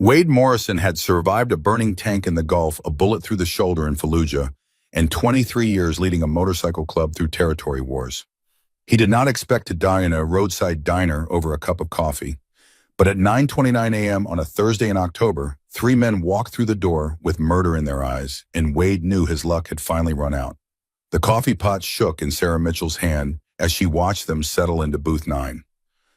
Wade Morrison had survived a burning tank in the Gulf, a bullet through the shoulder in Fallujah, and 23 years leading a motorcycle club through territory wars. He did not expect to die in a roadside diner over a cup of coffee. But at 9:29 a.m. on a Thursday in October, three men walked through the door with murder in their eyes, and Wade knew his luck had finally run out. The coffee pot shook in Sarah Mitchell's hand as she watched them settle into booth 9.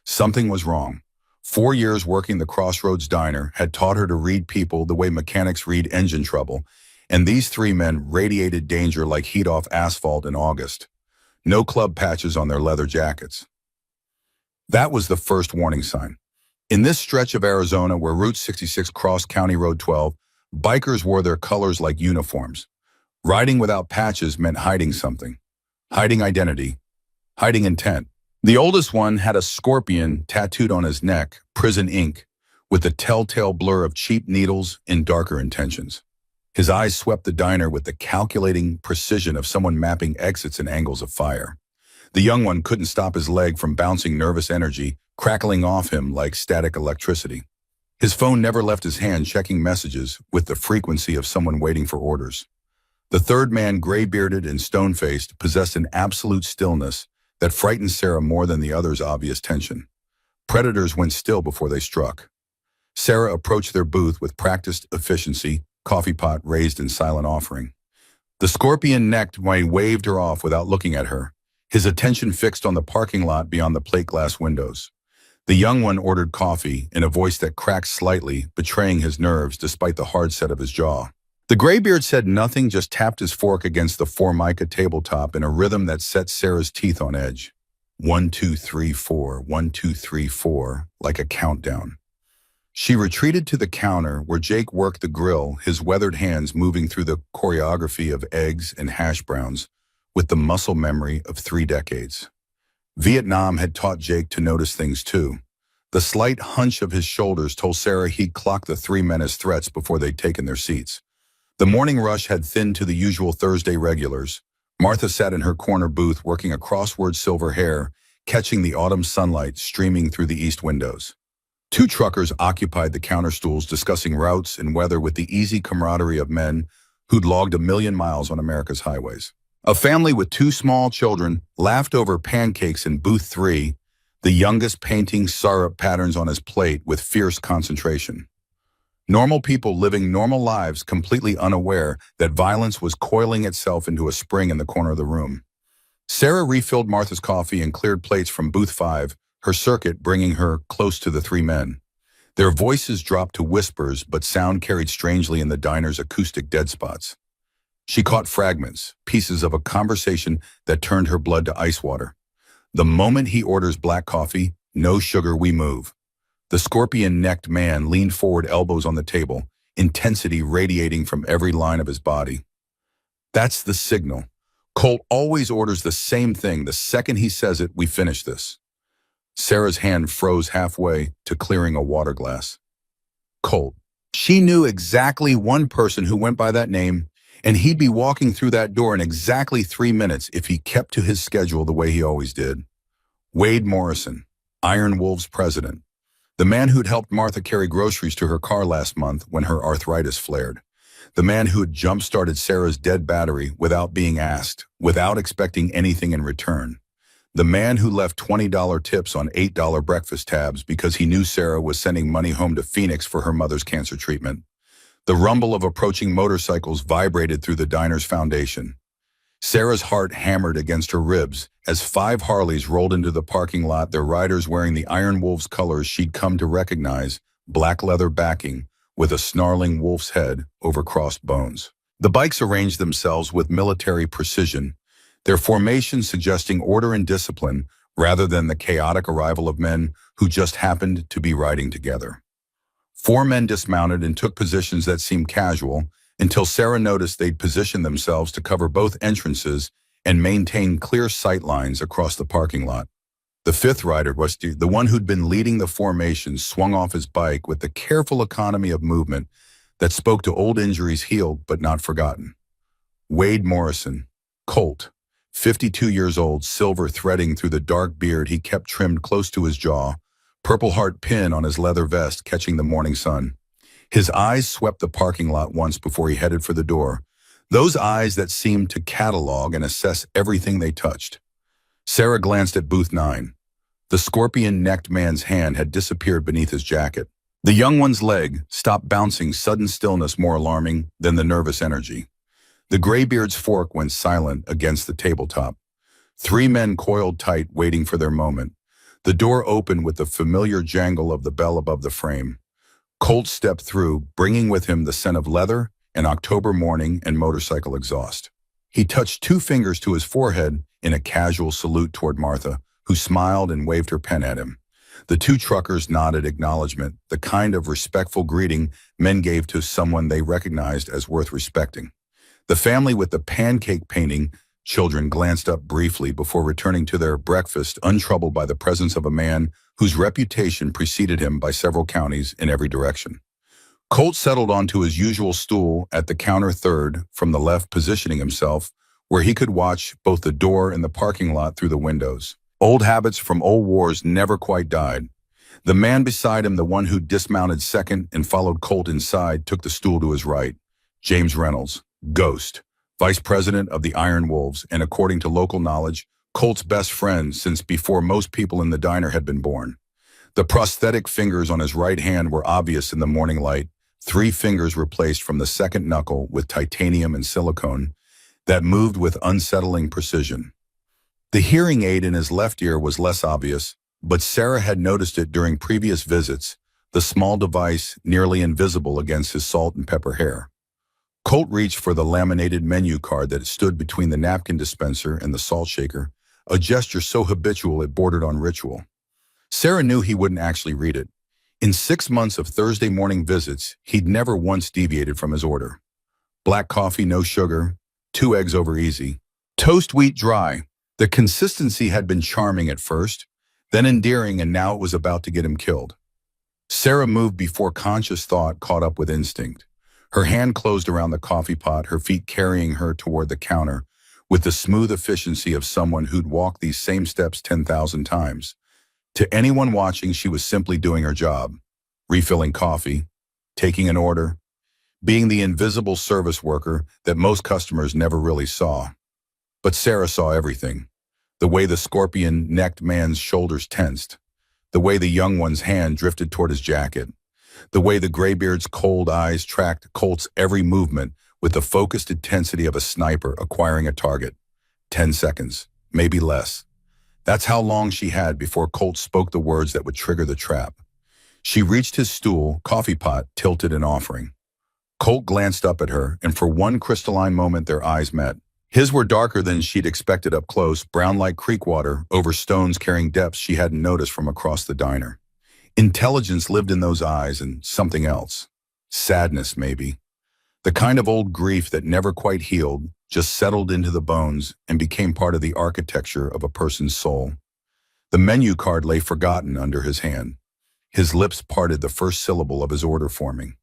Something was wrong. 4 years working the Crossroads Diner had taught her to read people the way mechanics read engine trouble, and these three men radiated danger like heat off asphalt in August. No club patches on their leather jackets. That was the first warning sign. In this stretch of Arizona where Route 66 crossed County Road 12, bikers wore their colors like uniforms. Riding without patches meant hiding something. Hiding identity. Hiding intent. The oldest one had a scorpion tattooed on his neck, prison ink, with the telltale blur of cheap needles and darker intentions. His eyes swept the diner with the calculating precision of someone mapping exits and angles of fire. The young one couldn't stop his leg from bouncing nervous energy, crackling off him like static electricity. His phone never left his hand, checking messages with the frequency of someone waiting for orders. The third man, gray-bearded and stone-faced, possessed an absolute stillness that frightened Sarah more than the other's obvious tension. Predators went still before they struck. Sarah approached their booth with practiced efficiency, coffee pot raised in silent offering. The scorpion-necked man waved her off without looking at her, his attention fixed on the parking lot beyond the plate glass windows. The young one ordered coffee in a voice that cracked slightly, betraying his nerves despite the hard set of his jaw. The graybeard said nothing, just tapped his fork against the Formica tabletop in a rhythm that set Sarah's teeth on edge. 1, 2, 3, 4, 1, 2, 3, 4, like a countdown. She retreated to the counter where Jake worked the grill, his weathered hands moving through the choreography of eggs and hash browns with the muscle memory of 3 decades. Vietnam had taught Jake to notice things too. The slight hunch of his shoulders told Sarah he'd clocked the 3 men as threats before they'd taken their seats. The morning rush had thinned to the usual Thursday regulars. Martha sat in her corner booth working a crossword silver hair, catching the autumn sunlight streaming through the east windows. 2 truckers occupied the counter stools discussing routes and weather with the easy camaraderie of men who'd logged 1,000,000 miles on America's highways. A family with 2 small children laughed over pancakes in booth 3, the youngest painting syrup patterns on his plate with fierce concentration. Normal people living normal lives, completely unaware that violence was coiling itself into a spring in the corner of the room. Sarah refilled Martha's coffee and cleared plates from booth 5, her circuit bringing her close to the 3 men. Their voices dropped to whispers, but sound carried strangely in the diner's acoustic dead spots. She caught fragments, pieces of a conversation that turned her blood to ice water. The moment he orders black coffee, no sugar, we move. The scorpion-necked man leaned forward, elbows on the table, intensity radiating from every line of his body. That's the signal. Colt always orders the same thing. The second he says it, we finish this. Sarah's hand froze halfway to clearing a water glass. Colt. She knew exactly one person who went by that name, and he'd be walking through that door in exactly 3 minutes if he kept to his schedule the way he always did. Wade Morrison, Iron Wolves president. The man who'd helped Martha carry groceries to her car last month when her arthritis flared. The man who had jump-started Sarah's dead battery without being asked, without expecting anything in return. The man who left $20 tips on $8 breakfast tabs because he knew Sarah was sending money home to Phoenix for her mother's cancer treatment. The rumble of approaching motorcycles vibrated through the diner's foundation. Sarah's heart hammered against her ribs as 5 Harleys rolled into the parking lot, their riders wearing the Iron Wolves colors she'd come to recognize, black leather backing with a snarling wolf's head over crossed bones. The bikes arranged themselves with military precision, their formation suggesting order and discipline rather than the chaotic arrival of men who just happened to be riding together. 4 men dismounted and took positions that seemed casual until Sarah noticed they'd positioned themselves to cover both entrances and maintain clear sight lines across the parking lot. The 5th rider, was the one who'd been leading the formation, swung off his bike with the careful economy of movement that spoke to old injuries healed but not forgotten. Wade Morrison, Colt, 52 years old, silver threading through the dark beard he kept trimmed close to his jaw, Purple Heart pin on his leather vest catching the morning sun. His eyes swept the parking lot once before he headed for the door. Those eyes that seemed to catalog and assess everything they touched. Sarah glanced at booth 9. The scorpion-necked man's hand had disappeared beneath his jacket. The young one's leg stopped bouncing, sudden stillness more alarming than the nervous energy. The graybeard's fork went silent against the tabletop. 3 men coiled tight, waiting for their moment. The door opened with the familiar jangle of the bell above the frame. Colt stepped through, bringing with him the scent of leather, an October morning, and motorcycle exhaust. He touched 2 fingers to his forehead in a casual salute toward Martha, who smiled and waved her pen at him. The 2 truckers nodded acknowledgement, the kind of respectful greeting men gave to someone they recognized as worth respecting. The family with the pancake painting children glanced up briefly before returning to their breakfast, untroubled by the presence of a man whose reputation preceded him by several counties in every direction. Colt settled onto his usual stool at the counter third from the left, positioning himself where he could watch both the door and the parking lot through the windows. Old habits from old wars never quite died. The man beside him, the one who dismounted second and followed Colt inside, took the stool to his right. James Reynolds, Ghost, vice president of the Iron Wolves, and according to local knowledge, Colt's best friend since before most people in the diner had been born. The prosthetic fingers on his right hand were obvious in the morning light, 3 fingers replaced from the second knuckle with titanium and silicone that moved with unsettling precision. The hearing aid in his left ear was less obvious, but Sarah had noticed it during previous visits, the small device nearly invisible against his salt and pepper hair. Colt reached for the laminated menu card that stood between the napkin dispenser and the salt shaker, a gesture so habitual it bordered on ritual. Sarah knew he wouldn't actually read it. In 6 months of Thursday morning visits, he'd never once deviated from his order. Black coffee, no sugar, 2 eggs over easy, toast wheat dry. The consistency had been charming at first, then endearing, and now it was about to get him killed. Sarah moved before conscious thought caught up with instinct. Her hand closed around the coffee pot, her feet carrying her toward the counter, with the smooth efficiency of someone who'd walked these same steps 10,000 times. To anyone watching, she was simply doing her job, refilling coffee, taking an order, being the invisible service worker that most customers never really saw. But Sarah saw everything. The way the scorpion-necked man's shoulders tensed, the way the young one's hand drifted toward his jacket, the way the graybeard's cold eyes tracked Colt's every movement with the focused intensity of a sniper acquiring a target. 10 seconds, maybe less. That's how long she had before Colt spoke the words that would trigger the trap. She reached his stool, coffee pot tilted in offering. Colt glanced up at her, and for one crystalline moment their eyes met. His were darker than she'd expected up close, brown like creek water, over stones carrying depths she hadn't noticed from across the diner. Intelligence lived in those eyes, and something else. Sadness, maybe. The kind of old grief that never quite healed, just settled into the bones and became part of the architecture of a person's soul. The menu card lay forgotten under his hand. His lips parted, the first syllable of his order forming.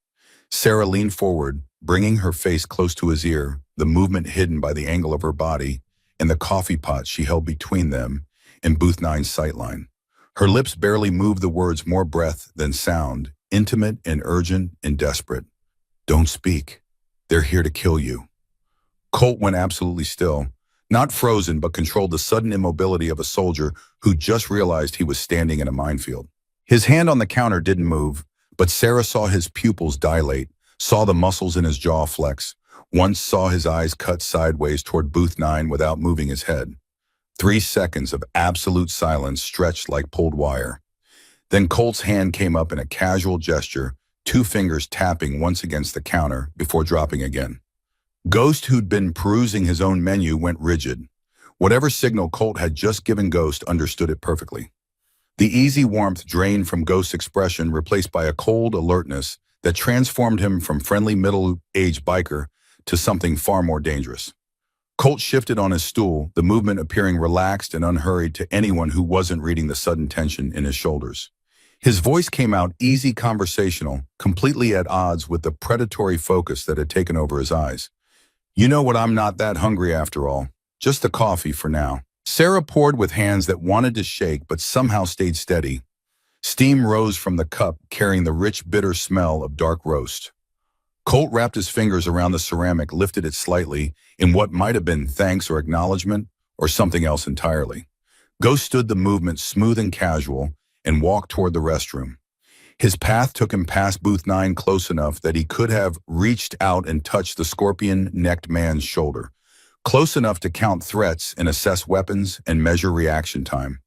Sarah leaned forward, bringing her face close to his ear, the movement hidden by the angle of her body and the coffee pot she held between them and Booth 9's sightline. Her lips barely moved the words, more breath than sound, intimate and urgent and desperate. Don't speak. They're here to kill you. Colt went absolutely still, not frozen, but controlled the sudden immobility of a soldier who just realized he was standing in a minefield. His hand on the counter didn't move, but Sarah saw his pupils dilate, saw the muscles in his jaw flex, once saw his eyes cut sideways toward Booth 9 without moving his head. 3 seconds of absolute silence stretched like pulled wire. Then Colt's hand came up in a casual gesture, 2 fingers tapping once against the counter before dropping again. Ghost, who'd been perusing his own menu, went rigid. Whatever signal Colt had just given Ghost understood it perfectly. The easy warmth drained from Ghost's expression, replaced by a cold alertness that transformed him from friendly middle-aged biker to something far more dangerous. Colt shifted on his stool, the movement appearing relaxed and unhurried to anyone who wasn't reading the sudden tension in his shoulders. His voice came out easy, conversational, completely at odds with the predatory focus that had taken over his eyes. You know what, I'm not that hungry after all. Just the coffee for now. Sarah poured with hands that wanted to shake but somehow stayed steady. Steam rose from the cup, carrying the rich, bitter smell of dark roast. Colt wrapped his fingers around the ceramic, lifted it slightly, in what might have been thanks or acknowledgement, or something else entirely. Ghost stood the movement smooth and casual, and walked toward the restroom. His path took him past booth 9 close enough that he could have reached out and touched the scorpion-necked man's shoulder, close enough to count threats and assess weapons and measure reaction time.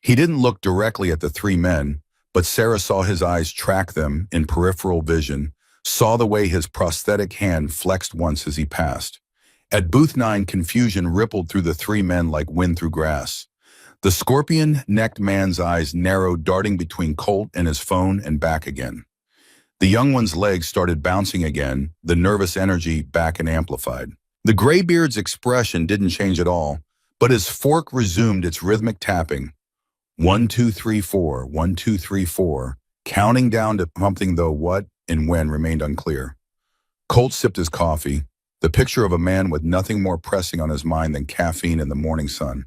He didn't look directly at the three men, but Sarah saw his eyes track them in peripheral vision, saw the way his prosthetic hand flexed once as he passed. At booth 9, confusion rippled through the three men like wind through grass. The scorpion-necked man's eyes narrowed, darting between Colt and his phone and back again. The young one's legs started bouncing again, the nervous energy back and amplified. The graybeard's expression didn't change at all, but his fork resumed its rhythmic tapping. 1, 2, 3, 4, 1, 2, 3, 4, counting down to something, though what and when remained unclear. Colt sipped his coffee, the picture of a man with nothing more pressing on his mind than caffeine in the morning sun.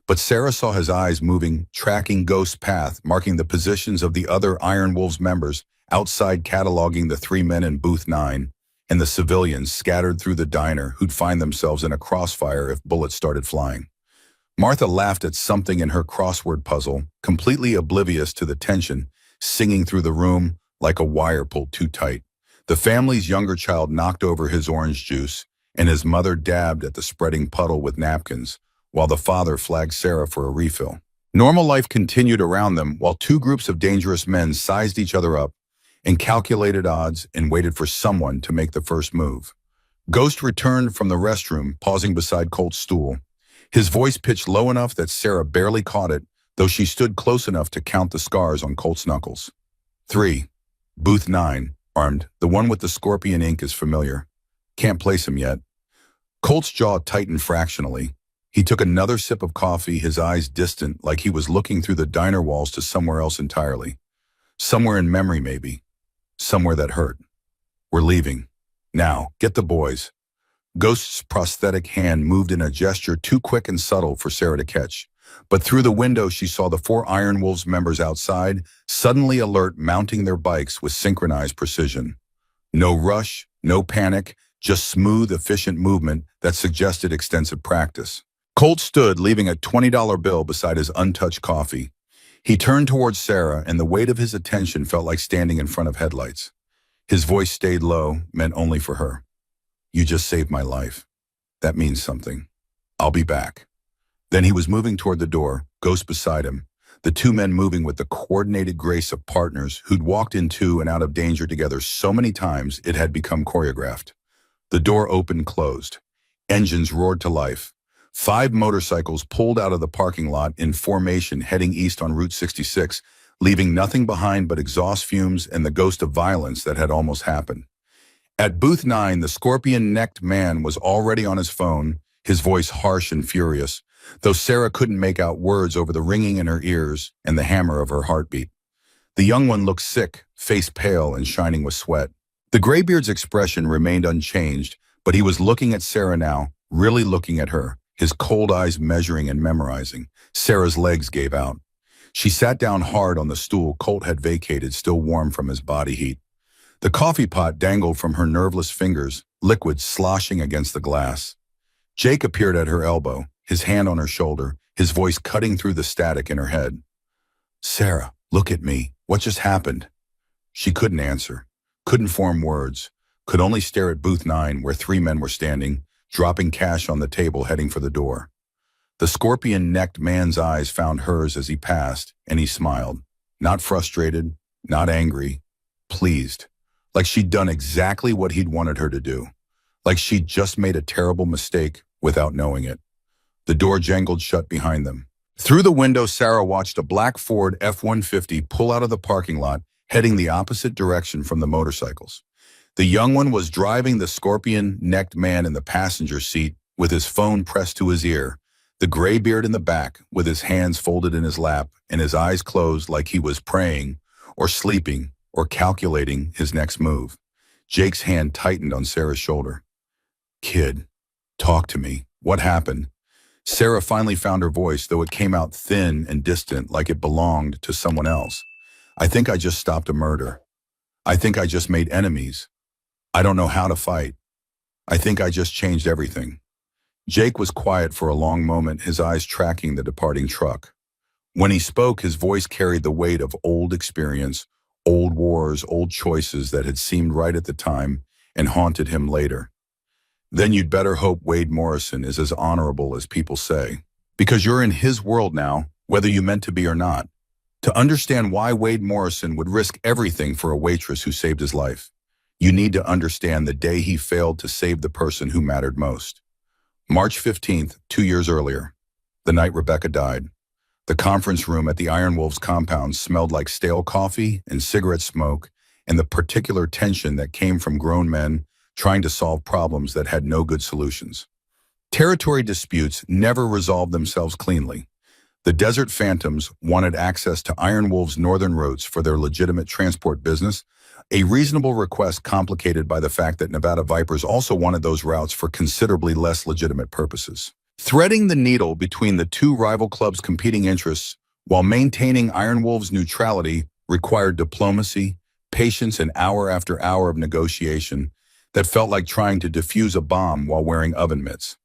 But Sarah saw his eyes moving, tracking Ghost's path, marking the positions of the other Iron Wolves members, outside cataloging the three men in booth 9, and the civilians scattered through the diner who'd find themselves in a crossfire if bullets started flying. Martha laughed at something in her crossword puzzle, completely oblivious to the tension, singing through the room like a wire pulled too tight. The family's younger child knocked over his orange juice, and his mother dabbed at the spreading puddle with napkins, while the father flagged Sarah for a refill. Normal life continued around them while two groups of dangerous men sized each other up and calculated odds and waited for someone to make the first move. Ghost returned from the restroom, pausing beside Colt's stool. His voice pitched low enough that Sarah barely caught it, though she stood close enough to count the scars on Colt's knuckles. 3. Booth 9, armed. The one with the scorpion ink is familiar. Can't place him yet. Colt's jaw tightened fractionally. He took another sip of coffee, his eyes distant, like he was looking through the diner walls to somewhere else entirely. Somewhere in memory, maybe. Somewhere that hurt. We're leaving. Now, get the boys. Ghost's prosthetic hand moved in a gesture too quick and subtle for Sarah to catch. But through the window, she saw the 4 Iron Wolves members outside, suddenly alert, mounting their bikes with synchronized precision. No rush, no panic, just smooth, efficient movement that suggested extensive practice. Colt stood, leaving a $20 bill beside his untouched coffee. He turned towards Sarah, and the weight of his attention felt like standing in front of headlights. His voice stayed low, meant only for her. You just saved my life. That means something. I'll be back. Then he was moving toward the door, Ghost beside him, the two men moving with the coordinated grace of partners who'd walked into and out of danger together so many times it had become choreographed. The door opened, closed. Engines roared to life. 5 motorcycles pulled out of the parking lot in formation heading east on Route 66, leaving nothing behind but exhaust fumes and the ghost of violence that had almost happened. At booth 9, the scorpion-necked man was already on his phone, his voice harsh and furious, though Sarah couldn't make out words over the ringing in her ears and the hammer of her heartbeat. The young one looked sick, face pale and shining with sweat. The graybeard's expression remained unchanged, but he was looking at Sarah now, really looking at her, his cold eyes measuring and memorizing. Sarah's legs gave out. She sat down hard on the stool Colt had vacated, still warm from his body heat. The coffee pot dangled from her nerveless fingers, liquid sloshing against the glass. Jake appeared at her elbow, his hand on her shoulder, his voice cutting through the static in her head. Sarah, look at me. What just happened? She couldn't answer, couldn't form words, could only stare at booth 9 where 3 men were standing, dropping cash on the table heading for the door. The scorpion-necked man's eyes found hers as he passed, and he smiled. Not frustrated, not angry, pleased. Like she'd done exactly what he'd wanted her to do. Like she'd just made a terrible mistake without knowing it. The door jangled shut behind them. Through the window, Sarah watched a black Ford F-150 pull out of the parking lot, heading the opposite direction from the motorcycles. The young one was driving the scorpion-necked man in the passenger seat with his phone pressed to his ear, the graybeard in the back with his hands folded in his lap and his eyes closed like he was praying or sleeping or calculating his next move. Jake's hand tightened on Sarah's shoulder. Kid, talk to me. What happened? Sarah finally found her voice, though it came out thin and distant like it belonged to someone else. I think I just stopped a murder. I think I just made enemies. I don't know how to fight. I think I just changed everything." Jake was quiet for a long moment, his eyes tracking the departing truck. When he spoke, his voice carried the weight of old experience, old wars, old choices that had seemed right at the time and haunted him later. "Then you'd better hope Wade Morrison is as honorable as people say. Because you're in his world now, whether you meant to be or not. To understand why Wade Morrison would risk everything for a waitress who saved his life, you need to understand the day he failed to save the person who mattered most. March 15th, 2 years earlier, the night Rebecca died. The conference room at the Iron Wolves compound smelled like stale coffee and cigarette smoke and the particular tension that came from grown men trying to solve problems that had no good solutions. Territory disputes never resolved themselves cleanly. The Desert Phantoms wanted access to Iron Wolves' northern routes for their legitimate transport business, a reasonable request complicated by the fact that Nevada Vipers also wanted those routes for considerably less legitimate purposes. Threading the needle between the two rival clubs' competing interests while maintaining Iron Wolves' neutrality required diplomacy, patience, and hour after hour of negotiation that felt like trying to defuse a bomb while wearing oven mitts.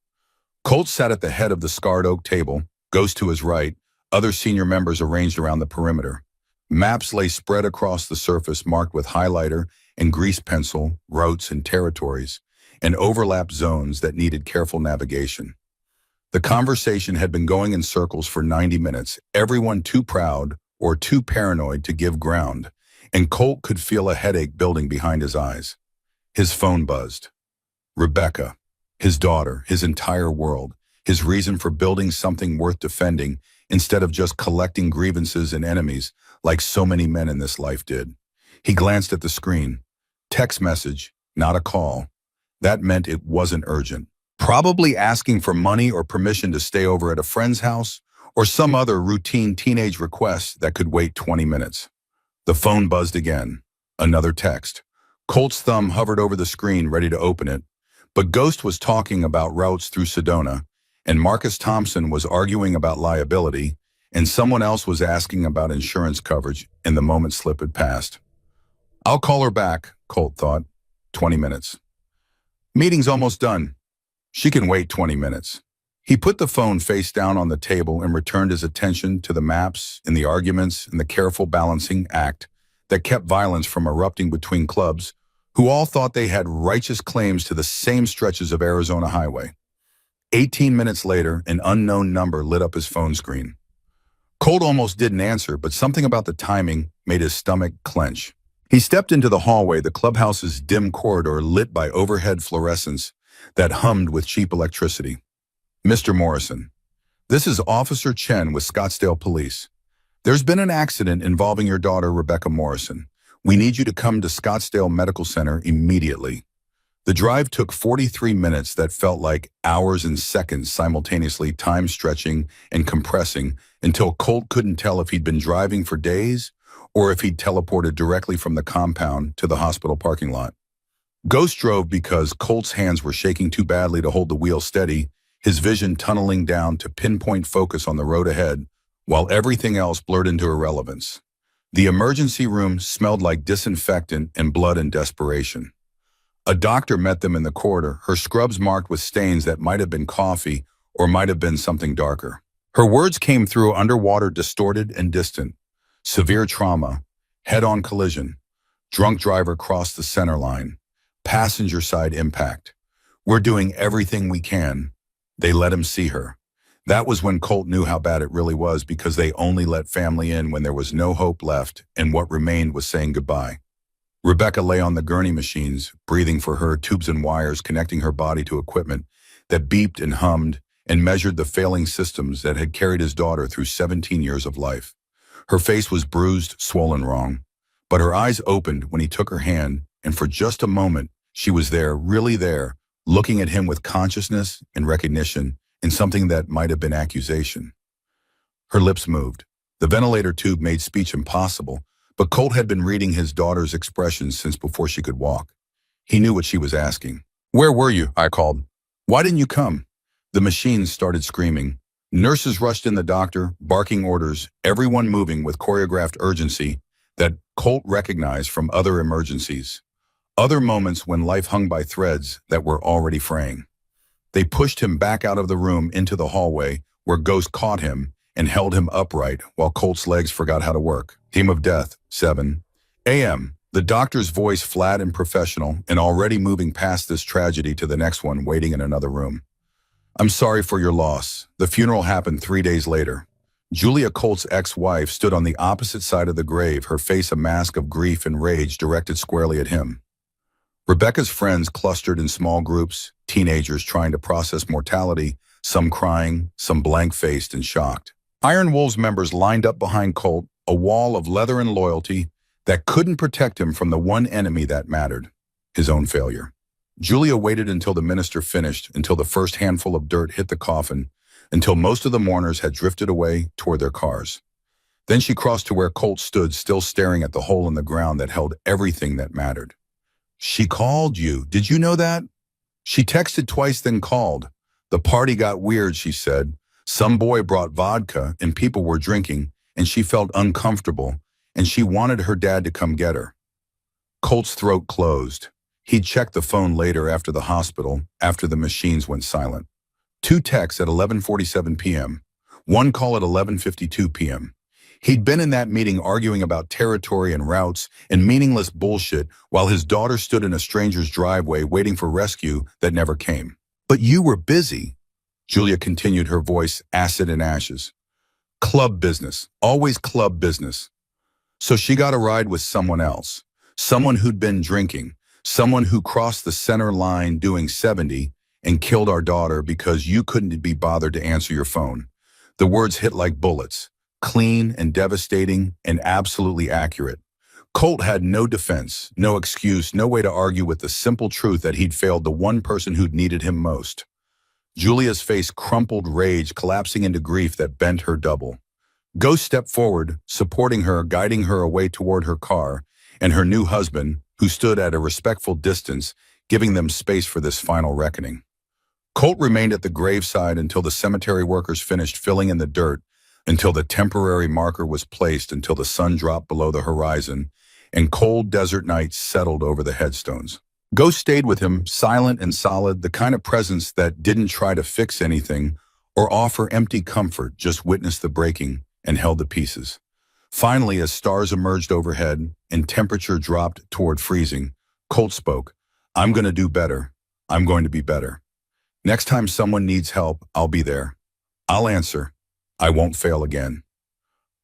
Colt sat at the head of the scarred oak table, Ghost to his right, other senior members arranged around the perimeter. Maps lay spread across the surface marked with highlighter and grease pencil, routes and territories, and overlapped zones that needed careful navigation. The conversation had been going in circles for 90 minutes, everyone too proud or too paranoid to give ground, and Colt could feel a headache building behind his eyes. His phone buzzed. Rebecca, his daughter, his entire world, his reason for building something worth defending instead of just collecting grievances and enemies like so many men in this life did. He glanced at the screen. Text message, not a call. That meant it wasn't urgent. Probably asking for money or permission to stay over at a friend's house or some other routine teenage request that could wait 20 minutes. The phone buzzed again. Another text. Colt's thumb hovered over the screen, ready to open it. But Ghost was talking about routes through Sedona, and Marcus Thompson was arguing about liability, and someone else was asking about insurance coverage, and the moment slip had passed. "I'll call her back," Colt thought. 20 minutes. "Meeting's almost done. She can wait 20 minutes. He put the phone face down on the table and returned his attention to the maps and the arguments and the careful balancing act that kept violence from erupting between clubs who all thought they had righteous claims to the same stretches of Arizona highway. 18 minutes later, an unknown number lit up his phone screen. Colt almost didn't answer, but something about the timing made his stomach clench. He stepped into the hallway, the clubhouse's dim corridor lit by overhead fluorescence that hummed with cheap electricity. "Mr. Morrison, this is Officer Chen with Scottsdale Police. There's been an accident involving your daughter, Rebecca Morrison. We need you to come to Scottsdale Medical Center immediately." The drive took 43 minutes that felt like hours and seconds simultaneously, time stretching and compressing until Colt couldn't tell if he'd been driving for days or if he'd teleported directly from the compound to the hospital parking lot. Ghost drove because Colt's hands were shaking too badly to hold the wheel steady, his vision tunneling down to pinpoint focus on the road ahead, while everything else blurred into irrelevance. The emergency room smelled like disinfectant and blood and desperation. A doctor met them in the corridor, her scrubs marked with stains that might have been coffee or might have been something darker. Her words came through underwater, distorted and distant. Severe trauma, head-on collision, drunk driver crossed the center line, passenger side impact. "We're doing everything we can." They let him see her. That was when Colt knew how bad it really was, because they only let family in when there was no hope left and what remained was saying goodbye. Rebecca lay on the gurney machines, breathing for her, tubes and wires connecting her body to equipment that beeped and hummed and measured the failing systems that had carried his daughter through 17 years of life. Her face was bruised, swollen wrong, but her eyes opened when he took her hand, and for just a moment, she was there, really there, looking at him with consciousness and recognition in something that might have been accusation. Her lips moved. The ventilator tube made speech impossible, but Colt had been reading his daughter's expressions since before she could walk. He knew what she was asking. "Where were you?" I called. "Why didn't you come?" The machines started screaming. Nurses rushed in, the doctor barking orders, everyone moving with choreographed urgency, that Colt recognized from other emergencies, other moments when life hung by threads that were already fraying. They pushed him back out of the room into the hallway where Ghost caught him and held him upright while Colt's legs forgot how to work. Team of Death, 7 a.m. The doctor's voice flat and professional and already moving past this tragedy to the next one waiting in another room. I'm sorry for your loss. The funeral happened 3 days later. Julia Colt's ex-wife stood on the opposite side of the grave, her face a mask of grief and rage directed squarely at him. Rebecca's friends clustered in small groups, teenagers trying to process mortality, some crying, some blank-faced and shocked. Iron Wolves members lined up behind Colt, a wall of leather and loyalty that couldn't protect him from the one enemy that mattered, his own failure. Julia waited until the minister finished, until the first handful of dirt hit the coffin, until most of the mourners had drifted away toward their cars. Then she crossed to where Colt stood, still staring at the hole in the ground that held everything that mattered. She called you. Did you know that? She texted twice, then called. The party got weird, she said. Some boy brought vodka and people were drinking, and she felt uncomfortable, and she wanted her dad to come get her. Colt's throat closed. He'd check the phone later after the hospital, after the machines went silent. 2 texts at 11:47 p.m., 1 call at 11:52 p.m. He'd been in that meeting arguing about territory and routes and meaningless bullshit while his daughter stood in a stranger's driveway waiting for rescue that never came. But you were busy, Julia continued, her voice acid and ashes. Club business, always club business. So she got a ride with someone else, someone who'd been drinking, someone who crossed the center line doing 70 and killed our daughter because you couldn't be bothered to answer your phone. The words hit like bullets, clean and devastating and absolutely accurate. Colt had no defense, no excuse, no way to argue with the simple truth that he'd failed the one person who'd needed him most. Julia's face crumpled, rage collapsing into grief that bent her double. Ghost stepped forward, supporting her, guiding her away toward her car, and her new husband, who stood at a respectful distance, giving them space for this final reckoning. Colt remained at the graveside until the cemetery workers finished filling in the dirt, until the temporary marker was placed, until the sun dropped below the horizon, and cold desert nights settled over the headstones. Ghost stayed with him, silent and solid, the kind of presence that didn't try to fix anything or offer empty comfort, just witnessed the breaking and held the pieces. Finally, as stars emerged overhead and temperature dropped toward freezing, Colt spoke. I'm going to do better. I'm going to be better. Next time someone needs help, I'll be there. I'll answer. I won't fail again.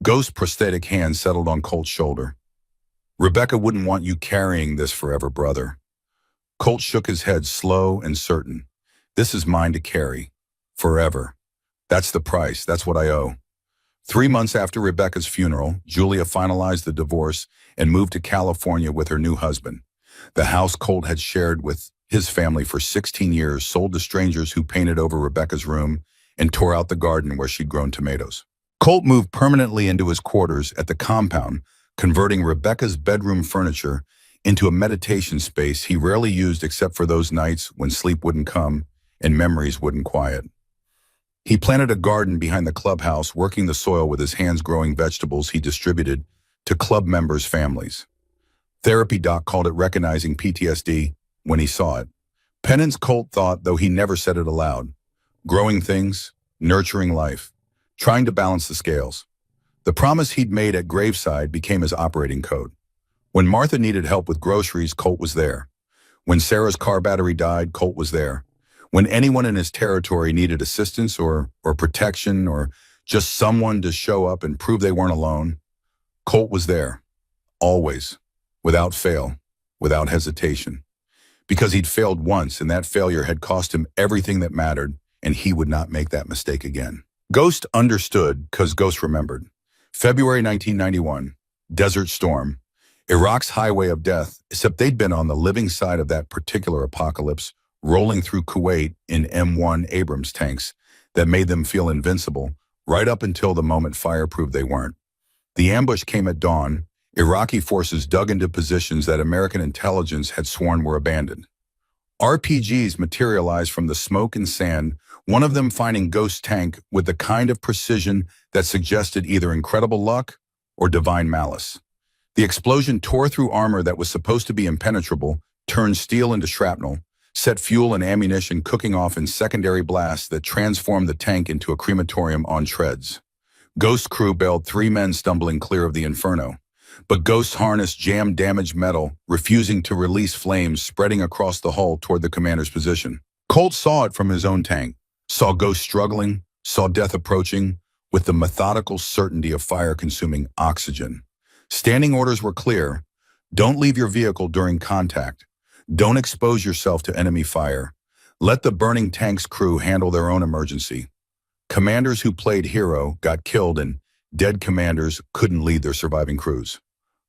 Ghost's prosthetic hand settled on Colt's shoulder. Rebecca wouldn't want you carrying this forever, brother. Colt shook his head, slow and certain. This is mine to carry. Forever. That's the price. That's what I owe. 3 months after Rebecca's funeral, Julia finalized the divorce and moved to California with her new husband. The house Colt had shared with his family for 16 years sold to strangers who painted over Rebecca's room and tore out the garden where she'd grown tomatoes. Colt moved permanently into his quarters at the compound, converting Rebecca's bedroom furniture into a meditation space he rarely used except for those nights when sleep wouldn't come and memories wouldn't quiet. He planted a garden behind the clubhouse, working the soil with his hands, growing vegetables he distributed to club members' families. Therapy doc called it recognizing PTSD when he saw it. Penance, Colt thought, though he never said it aloud. Growing things, nurturing life, trying to balance the scales. The promise he'd made at graveside became his operating code. When Martha needed help with groceries, Colt was there. When Sarah's car battery died, Colt was there. When anyone in his territory needed assistance or protection or just someone to show up and prove they weren't alone, Colt was there. Always. Without fail. Without hesitation. Because he'd failed once, and that failure had cost him everything that mattered, and he would not make that mistake again. Ghost understood, because Ghost remembered. February 1991. Desert storm. Iraq's highway of death, except they'd been on the living side of that particular apocalypse, rolling through Kuwait in M1 Abrams tanks that made them feel invincible, right up until the moment fire proved they weren't. The ambush came at dawn. Iraqi forces dug into positions that American intelligence had sworn were abandoned. RPGs materialized from the smoke and sand, one of them finding Ghost's tank with the kind of precision that suggested either incredible luck or divine malice. The explosion tore through armor that was supposed to be impenetrable, turned steel into shrapnel, set fuel and ammunition cooking off in secondary blasts that transformed the tank into a crematorium on treads. Ghost crew bailed 3 men stumbling clear of the inferno. But Ghost's harness jammed damaged metal, refusing to release flames spreading across the hull toward the commander's position. Colt saw it from his own tank, saw Ghost struggling, saw death approaching, with the methodical certainty of fire-consuming oxygen. Standing orders were clear. Don't leave your vehicle during contact. Don't expose yourself to enemy fire. Let the burning tank's crew handle their own emergency. Commanders who played hero got killed and dead commanders couldn't lead their surviving crews.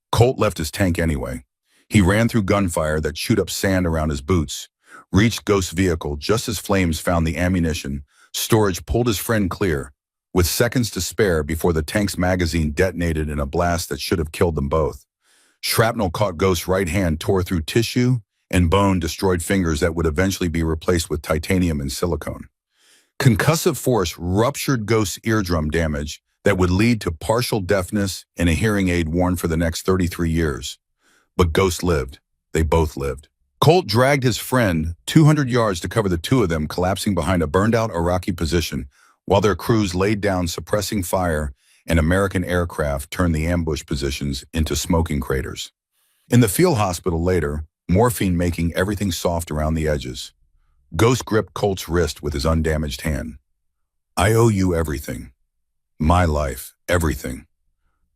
Colt left his tank anyway. He ran through gunfire that chewed up sand around his boots, reached Ghost's vehicle just as flames found the ammunition. Storage pulled his friend clear, with seconds to spare before the tank's magazine detonated in a blast that should have killed them both. Shrapnel caught Ghost's right hand, tore through tissue, and bone destroyed fingers that would eventually be replaced with titanium and silicone. Concussive force ruptured Ghost's eardrum damage that would lead to partial deafness and a hearing aid worn for the next 33 years. But Ghost lived. They both lived. Colt dragged his friend 200 yards to cover the two of them collapsing behind a burned-out Iraqi position while their crews laid down suppressing fire and American aircraft turned the ambush positions into smoking craters. In the field hospital later, morphine making everything soft around the edges, Ghost gripped Colt's wrist with his undamaged hand. "I owe you everything. My life, everything."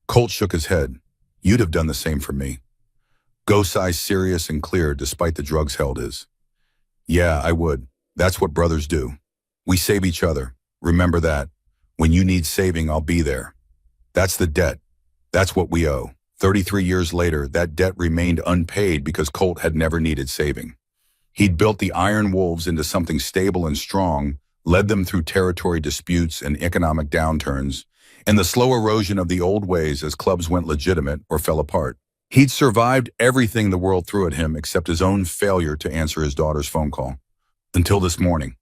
Colt shook his head. "You'd have done the same for me." Ghost's eyes serious and clear despite the drugs held his. "Yeah, I would. That's what brothers do. We save each other. Remember that. When you need saving, I'll be there. That's the debt. That's what we owe." 33 years later, that debt remained unpaid because Colt had never needed saving. He'd built the Iron Wolves into something stable and strong, led them through territory disputes and economic downturns, and the slow erosion of the old ways as clubs went legitimate or fell apart. He'd survived everything the world threw at him except his own failure to answer his daughter's phone call. Until this morning.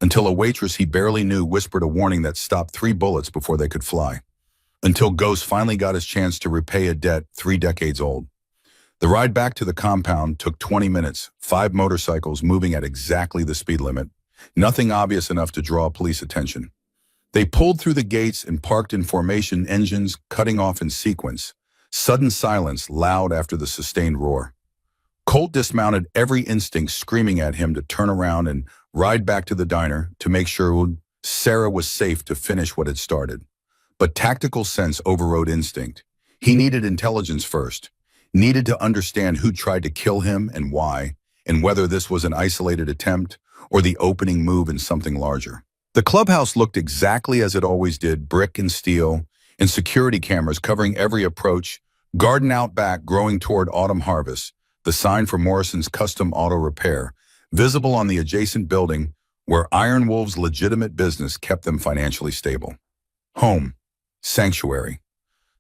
Until a waitress he barely knew whispered a warning that stopped 3 bullets before they could fly. Until Ghost finally got his chance to repay a debt 3 decades old. The ride back to the compound took 20 minutes, 5 motorcycles moving at exactly the speed limit. Nothing obvious enough to draw police attention. They pulled through the gates and parked in formation, engines cutting off in sequence. Sudden silence, loud after the sustained roar. Colt dismounted, every instinct screaming at him to turn around and ride back to the diner to make sure Sarah was safe to finish what had started. But tactical sense overrode instinct. He needed intelligence first, needed to understand who tried to kill him and why, and whether this was an isolated attempt or the opening move in something larger. The clubhouse looked exactly as it always did, brick and steel, and security cameras covering every approach, garden out back growing toward autumn harvest, the sign for Morrison's Custom Auto Repair, visible on the adjacent building where Iron Wolf's legitimate business kept them financially stable. Home. Sanctuary.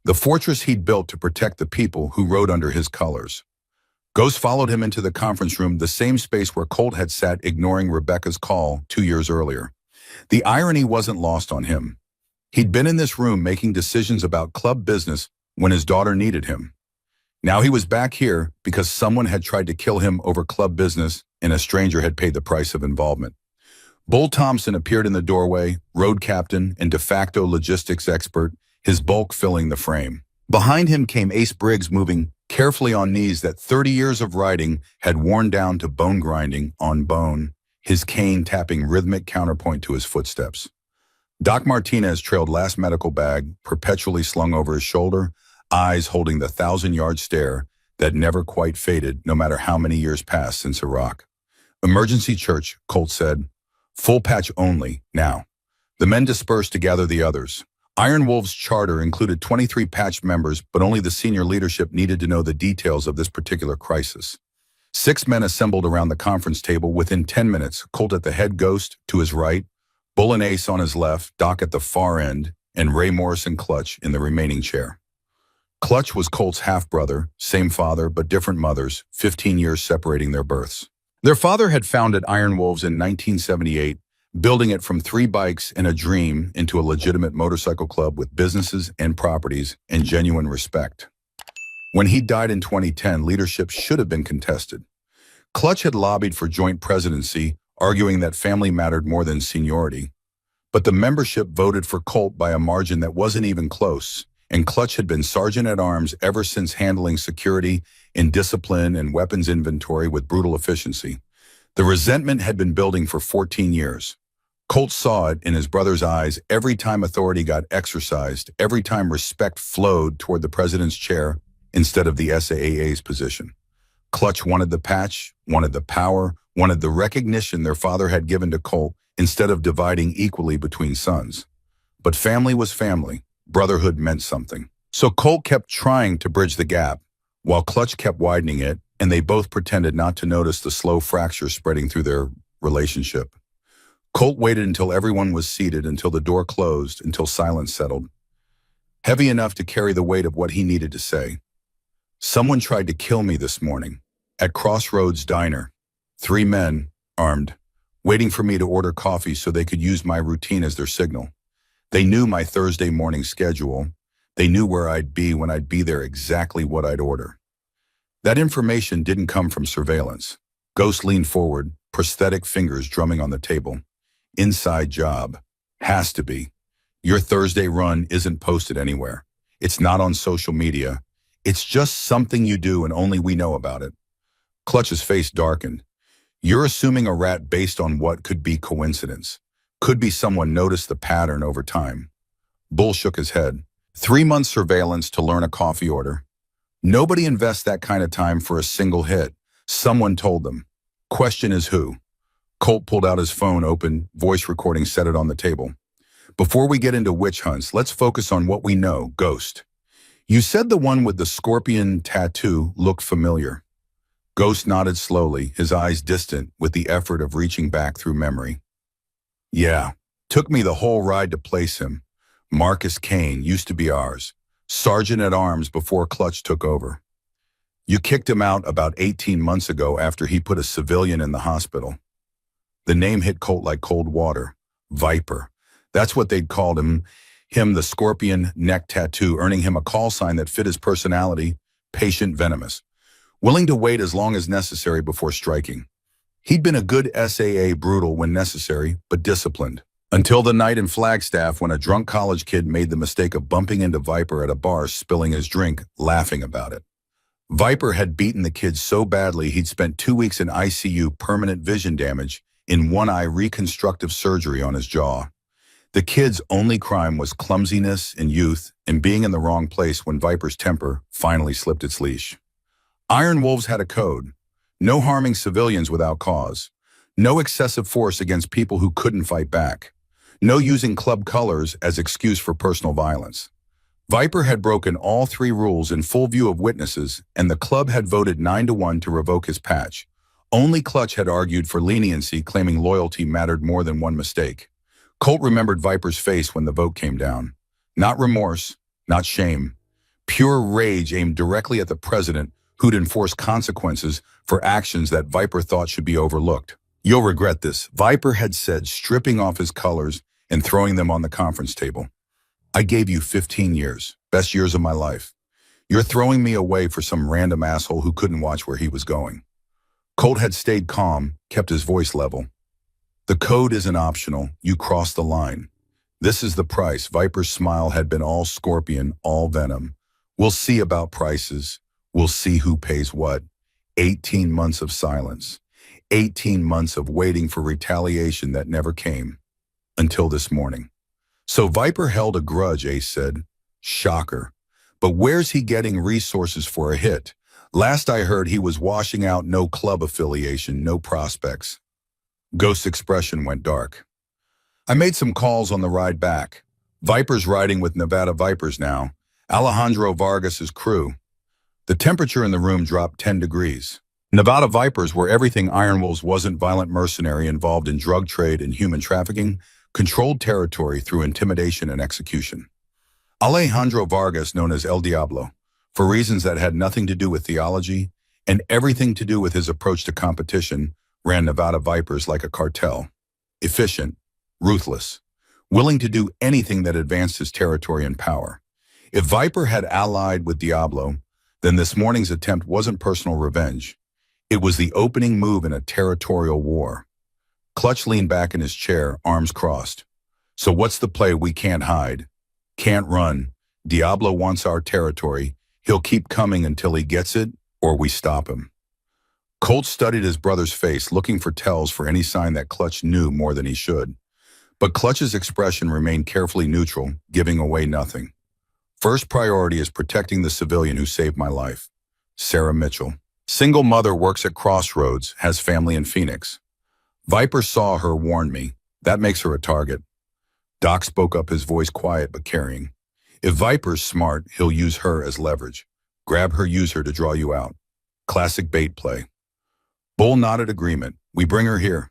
The fortress he'd built to protect the people who rode under his colors. Ghost followed him into the conference room, the same space where Colt had sat ignoring Rebecca's call 2 years earlier. The irony wasn't lost on him. He'd been in this room making decisions about club business when his daughter needed him. Now he was back here because someone had tried to kill him over club business and a stranger had paid the price of involvement. Bull Thompson appeared in the doorway, road captain and de facto logistics expert, his bulk filling the frame. Behind him came Ace Briggs, moving carefully on knees that 30 years of riding had worn down to bone grinding on bone, his cane tapping rhythmic counterpoint to his footsteps. Doc Martinez trailed last medical bag, perpetually slung over his shoulder, eyes holding the 1,000-yard stare that never quite faded no matter how many years passed since Iraq. "Emergency church," Colt said. "Full patch only, now." The men dispersed to gather the others. Iron Wolf's charter included 23 patched members, but only the senior leadership needed to know the details of this particular crisis. 6 men assembled around the conference table within 10 minutes, Colt at the head, Ghost to his right, Bull and Ace on his left, Doc at the far end, and Ray Morrison Clutch in the remaining chair. Clutch was Colt's half-brother, same father but different mothers, 15 years separating their births. Their father had founded Iron Wolves in 1978, building it from 3 bikes and a dream into a legitimate motorcycle club with businesses and properties and genuine respect. When he died in 2010, leadership should have been contested. Clutch had lobbied for joint presidency, arguing that family mattered more than seniority. But the membership voted for Colt by a margin that wasn't even close, and Clutch had been sergeant-at-arms ever since, handling security in discipline and weapons inventory with brutal efficiency. The resentment had been building for 14 years. Colt saw it in his brother's eyes every time authority got exercised, every time respect flowed toward the president's chair instead of the SAA's position. Clutch wanted the patch, wanted the power, wanted the recognition their father had given to Colt instead of dividing equally between sons. But family was family. Brotherhood meant something. So Colt kept trying to bridge the gap, while Clutch kept widening it, and they both pretended not to notice the slow fracture spreading through their relationship. Colt waited until everyone was seated, until the door closed, until silence settled, heavy enough to carry the weight of what he needed to say. Someone tried to kill me this morning, at Crossroads Diner. 3 men, armed, waiting for me to order coffee so they could use my routine as their signal. They knew my Thursday morning schedule. They knew where I'd be when I'd be there, exactly what I'd order. That information didn't come from surveillance. Ghost leaned forward, prosthetic fingers drumming on the table. Inside job. Has to be. Your Thursday run isn't posted anywhere. It's not on social media. It's just something you do and only we know about it. Clutch's face darkened. You're assuming a rat based on what could be coincidence. Could be someone noticed the pattern over time. Bull shook his head. 3 months surveillance to learn a coffee order. Nobody invests that kind of time for a single hit. Someone told them. Question is who? Colt pulled out his phone, opened, voice recording, set it on the table. Before we get into witch hunts, let's focus on what we know, Ghost. You said the one with the scorpion tattoo looked familiar. Ghost nodded slowly, his eyes distant with the effort of reaching back through memory. Yeah, took me the whole ride to place him. Marcus Kane used to be ours, sergeant-at-arms before Clutch took over. You kicked him out about 18 months ago after he put a civilian in the hospital. The name hit Colt like cold water. Viper. That's what they'd called him. The scorpion neck tattoo, earning him a call sign that fit his personality, patient venomous. Willing to wait as long as necessary before striking. He'd been a good SAA, brutal when necessary, but disciplined. Until the night in Flagstaff when a drunk college kid made the mistake of bumping into Viper at a bar, spilling his drink, laughing about it. Viper had beaten the kid so badly he'd spent 2 weeks in ICU, permanent vision damage, in one eye, reconstructive surgery on his jaw. The kid's only crime was clumsiness and youth and being in the wrong place when Viper's temper finally slipped its leash. Iron Wolves had a code. No harming civilians without cause. No excessive force against people who couldn't fight back. No using club colors as excuse for personal violence. Viper had broken all 3 rules in full view of witnesses, and the club had voted 9-1 to revoke his patch. Only Clutch had argued for leniency, claiming loyalty mattered more than one mistake. Colt remembered Viper's face when the vote came down. Not remorse, not shame. Pure rage aimed directly at the president, who'd enforce consequences for actions that Viper thought should be overlooked. You'll regret this, Viper had said, stripping off his colors and throwing them on the conference table. I gave you 15 years, best years of my life. You're throwing me away for some random asshole who couldn't watch where he was going. Colt had stayed calm, kept his voice level. The code isn't optional. You crossed the line. This is the price. Viper's smile had been all scorpion, all venom. We'll see about prices. We'll see who pays what. 18 months of silence. 18 months of waiting for retaliation that never came. Until this morning. So Viper held a grudge, Ace said. Shocker. But where's he getting resources for a hit? Last I heard, he was washing out no club affiliation, no prospects. Ghost's expression went dark. I made some calls on the ride back. Viper's riding with Nevada Vipers now. Alejandro Vargas's crew. The temperature in the room dropped 10 degrees. Nevada Vipers were everything Iron Wolves wasn't: violent mercenary involved in drug trade and human trafficking, controlled territory through intimidation and execution. Alejandro Vargas, known as El Diablo, for reasons that had nothing to do with theology and everything to do with his approach to competition, ran Nevada Vipers like a cartel. Efficient, ruthless, willing to do anything that advanced his territory and power. If Viper had allied with Diablo, Then this morning's attempt wasn't personal revenge. It was the opening move in a territorial war. Clutch leaned back in his chair, arms crossed. So what's the play? We can't hide. Can't run. Diablo wants our territory. He'll keep coming until he gets it, or we stop him. Colt studied his brother's face, looking for tells for any sign that Clutch knew more than he should. But Clutch's expression remained carefully neutral, giving away nothing. First priority is protecting the civilian who saved my life. Sarah Mitchell. Single mother, works at Crossroads, has family in Phoenix. Viper saw her, warned me. That makes her a target. Doc spoke up, his voice quiet but carrying. If Viper's smart, he'll use her as leverage. Grab her, use her to draw you out. Classic bait play. Bull nodded agreement. We bring her here.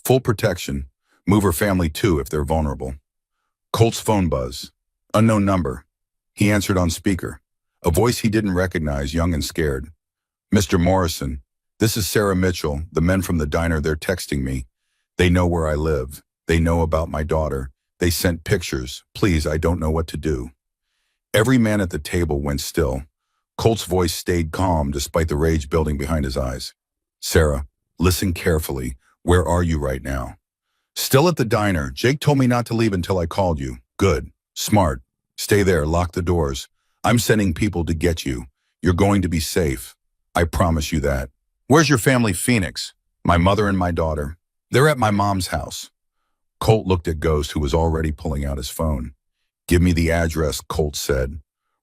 Full protection. Move her family too if they're vulnerable. Colt's phone buzz. Unknown number. He answered on speaker. A voice he didn't recognize, young and scared. Mr. Morrison, this is Sarah Mitchell. The men from the diner, they're texting me. They know where I live. They know about my daughter. They sent pictures. Please, I don't know what to do. Every man at the table went still. Colt's voice stayed calm despite the rage building behind his eyes. Sarah, listen carefully. Where are you right now? Still at the diner. Jake told me not to leave until I called you. Good. Smart. Stay there. Lock the doors. I'm sending people to get you. You're going to be safe. I promise you that. Where's your family? Phoenix. My mother and my daughter. They're at my mom's house. Colt looked at Ghost, who was already pulling out his phone. Give me the address, Colt said.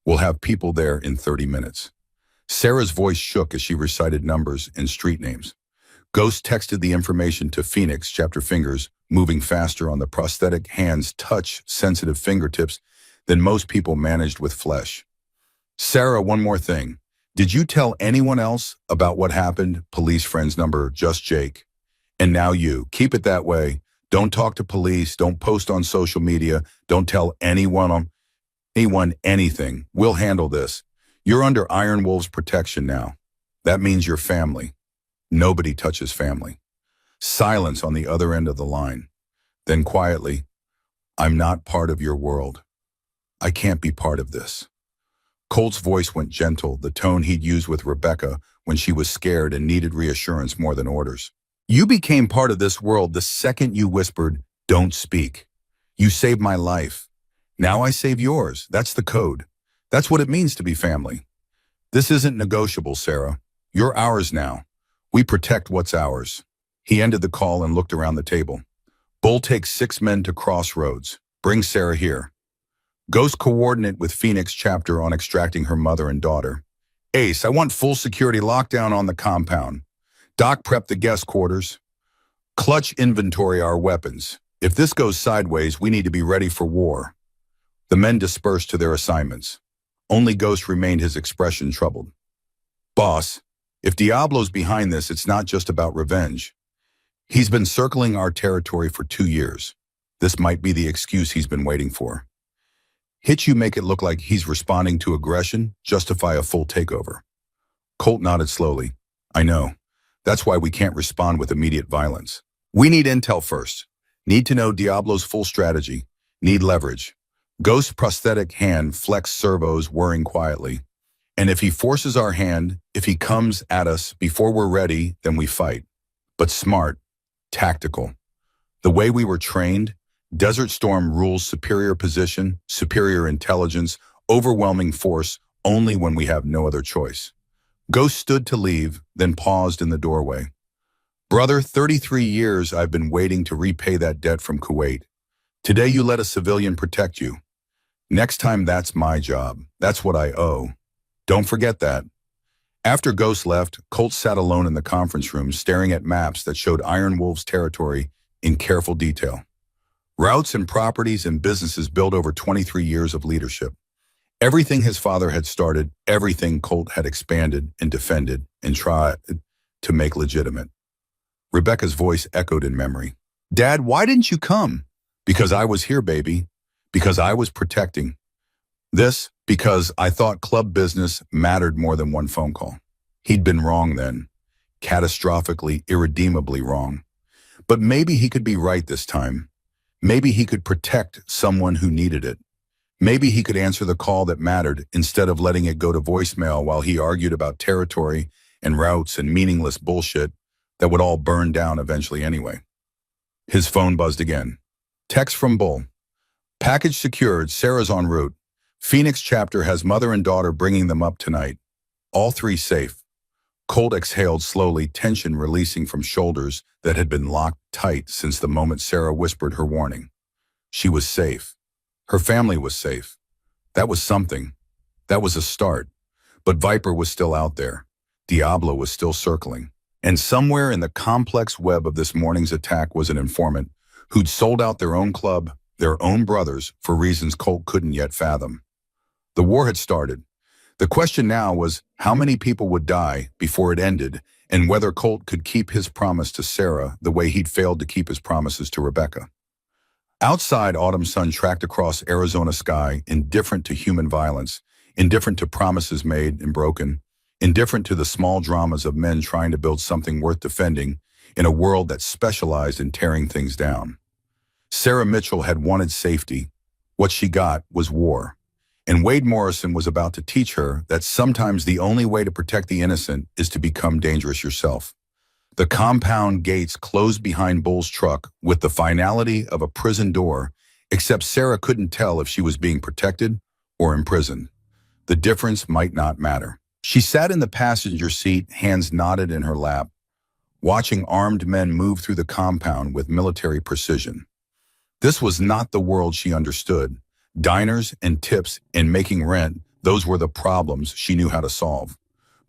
We'll have people there in 30 minutes. Sarah's voice shook as she recited numbers and street names. Ghost texted the information to Phoenix, chapter fingers, moving faster on the prosthetic hands' touch-sensitive fingertips than most people managed with flesh. Sarah, one more thing. Did you tell anyone else about what happened? Police friends number, just Jake. And now you. Keep it that way. Don't talk to police. Don't post on social media. Don't tell anyone anything. We'll handle this. You're under Iron Wolf's protection now. That means your family. Nobody touches family. Silence on the other end of the line. Then quietly, I'm not part of your world. I can't be part of this. Colt's voice went gentle, the tone he'd used with Rebecca when she was scared and needed reassurance more than orders. You became part of this world the second you whispered, don't speak. You saved my life. Now I save yours. That's the code. That's what it means to be family. This isn't negotiable, Sarah. You're ours now. We protect what's ours. He ended the call and looked around the table. Bull takes 6 men to Crossroads. Bring Sarah here. Ghost coordinate with Phoenix chapter on extracting her mother and daughter. Ace, I want full security lockdown on the compound. Doc, prep the guest quarters. Clutch, inventory our weapons. If this goes sideways, we need to be ready for war. The men dispersed to their assignments. Only Ghost remained, his expression troubled. Boss, if Diablo's behind this, it's not just about revenge. He's been circling our territory for 2 years. This might be the excuse he's been waiting for. Hit you make it look like he's responding to aggression, justify a full takeover. Colt nodded slowly. I know. That's why we can't respond with immediate violence. We need intel first. Need to know Diablo's full strategy. Need leverage. Ghost's prosthetic hand flexed servos, whirring quietly. And if he forces our hand, if he comes at us before we're ready, then we fight. But smart, tactical. The way we were trained, Desert Storm rules superior position, superior intelligence, overwhelming force only when we have no other choice. Ghost stood to leave, then paused in the doorway. Brother, 33 years I've been waiting to repay that debt from Kuwait. Today you let a civilian protect you. Next time that's my job. That's what I owe. Don't forget that. After Ghost left, Colt sat alone in the conference room staring at maps that showed Iron Wolf's territory in careful detail. Routes and properties and businesses built over 23 years of leadership. Everything his father had started, everything Colt had expanded and defended and tried to make legitimate. Rebecca's voice echoed in memory. Dad, why didn't you come? Because I was here, baby. Because I was protecting. This, because I thought club business mattered more than one phone call. He'd been wrong then. Catastrophically, irredeemably wrong. But maybe he could be right this time. Maybe he could protect someone who needed it. Maybe he could answer the call that mattered instead of letting it go to voicemail while he argued about territory and routes and meaningless bullshit that would all burn down eventually anyway. His phone buzzed again. Text from Bull. Package secured, Sarah's en route. Phoenix chapter has mother and daughter bringing them up tonight. All three safe. Colt exhaled slowly, tension releasing from shoulders that had been locked tight since the moment Sarah whispered her warning. She was safe. Her family was safe. That was something. That was a start. But Viper was still out there. Diablo was still circling. And somewhere in the complex web of this morning's attack was an informant who'd sold out their own club, their own brothers, for reasons Colt couldn't yet fathom. The war had started. The question now was how many people would die before it ended, and whether Colt could keep his promise to Sarah the way he'd failed to keep his promises to Rebecca. Outside, autumn sun tracked across Arizona sky, indifferent to human violence, indifferent to promises made and broken, indifferent to the small dramas of men trying to build something worth defending in a world that specialized in tearing things down. Sarah Mitchell had wanted safety. What she got was war. And Wade Morrison was about to teach her that sometimes the only way to protect the innocent is to become dangerous yourself. The compound gates closed behind Bull's truck with the finality of a prison door, except Sarah couldn't tell if she was being protected or imprisoned. The difference might not matter. She sat in the passenger seat, hands knotted in her lap, watching armed men move through the compound with military precision. This was not the world she understood. Diners and tips and making rent, those were the problems she knew how to solve.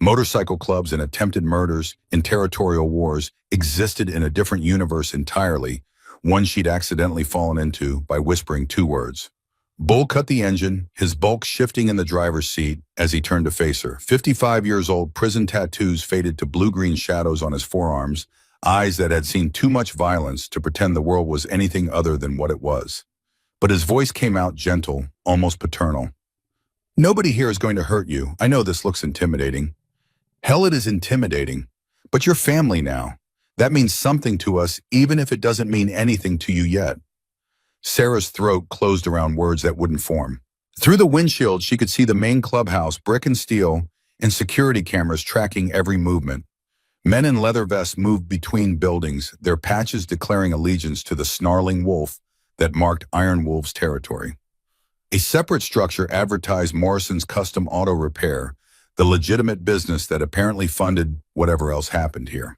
Motorcycle clubs and attempted murders and territorial wars existed in a different universe entirely, one she'd accidentally fallen into by whispering two words. Bull cut the engine, his bulk shifting in the driver's seat as he turned to face her. 55 years old, prison tattoos faded to blue-green shadows on his forearms, eyes that had seen too much violence to pretend the world was anything other than what it was. But his voice came out gentle, almost paternal. Nobody here is going to hurt you. I know this looks intimidating. Hell, it is intimidating. But you're family now. That means something to us, even if it doesn't mean anything to you yet. Sarah's throat closed around words that wouldn't form. Through the windshield, she could see the main clubhouse, brick and steel, and security cameras tracking every movement. Men in leather vests moved between buildings, their patches declaring allegiance to the snarling wolf that marked Iron Wolf's territory. A separate structure advertised Morrison's Custom Auto Repair, the legitimate business that apparently funded whatever else happened here.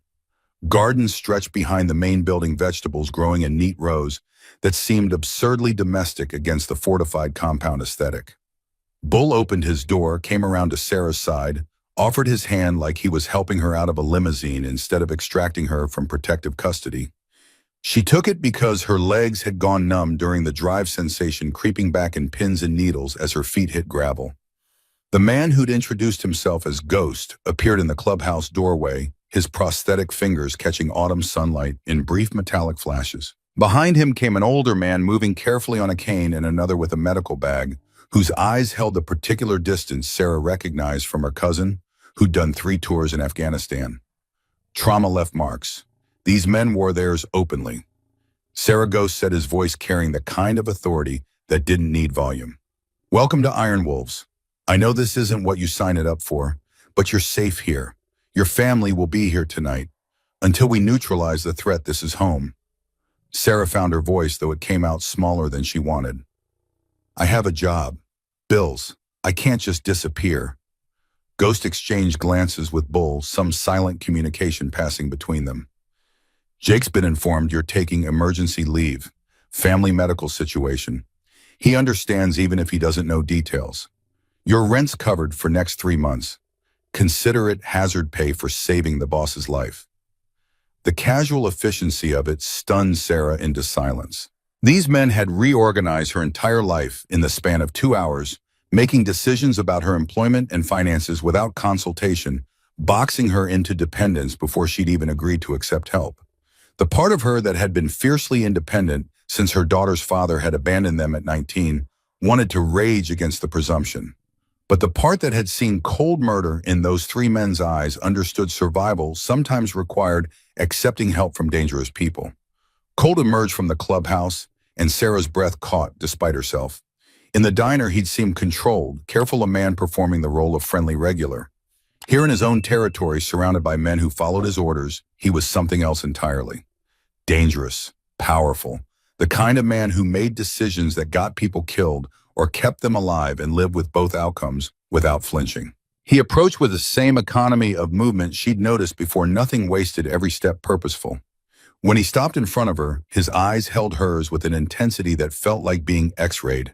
Gardens stretched behind the main building, vegetables growing in neat rows that seemed absurdly domestic against the fortified compound aesthetic. Bull opened his door, came around to Sarah's side, offered his hand like he was helping her out of a limousine instead of extracting her from protective custody. She took it because her legs had gone numb during the drive sensation creeping back in pins and needles as her feet hit gravel. The man who'd introduced himself as Ghost appeared in the clubhouse doorway, his prosthetic fingers catching autumn sunlight in brief metallic flashes. Behind him came an older man moving carefully on a cane and another with a medical bag, whose eyes held the particular distance Sarah recognized from her cousin, who'd done 3 tours in Afghanistan. Trauma left marks. These men wore theirs openly. Sarah Ghost said, his voice carrying the kind of authority that didn't need volume. Welcome to Iron Wolves. I know this isn't what you signed it up for, but you're safe here. Your family will be here tonight. Until we neutralize the threat, this is home. Sarah found her voice, though it came out smaller than she wanted. I have a job. Bills. I can't just disappear. Ghost exchanged glances with Bull, some silent communication passing between them. Jake's been informed you're taking emergency leave. Family medical situation. He understands even if he doesn't know details. Your rent's covered for next 3 months. Consider it hazard pay for saving the boss's life. The casual efficiency of it stunned Sarah into silence. These men had reorganized her entire life in the span of 2 hours, making decisions about her employment and finances without consultation, boxing her into dependence before she'd even agreed to accept help. The part of her that had been fiercely independent since her daughter's father had abandoned them at 19 wanted to rage against the presumption. But the part that had seen cold murder in those 3 men's eyes understood survival sometimes required accepting help from dangerous people. Colt emerged from the clubhouse, and Sarah's breath caught despite herself. In the diner, he'd seemed controlled, careful, a man performing the role of friendly regular. Here in his own territory, surrounded by men who followed his orders, he was something else entirely. Dangerous, powerful, the kind of man who made decisions that got people killed or kept them alive and lived with both outcomes without flinching. He approached with the same economy of movement she'd noticed before, nothing wasted, every step purposeful. When he stopped in front of her, his eyes held hers with an intensity that felt like being X-rayed.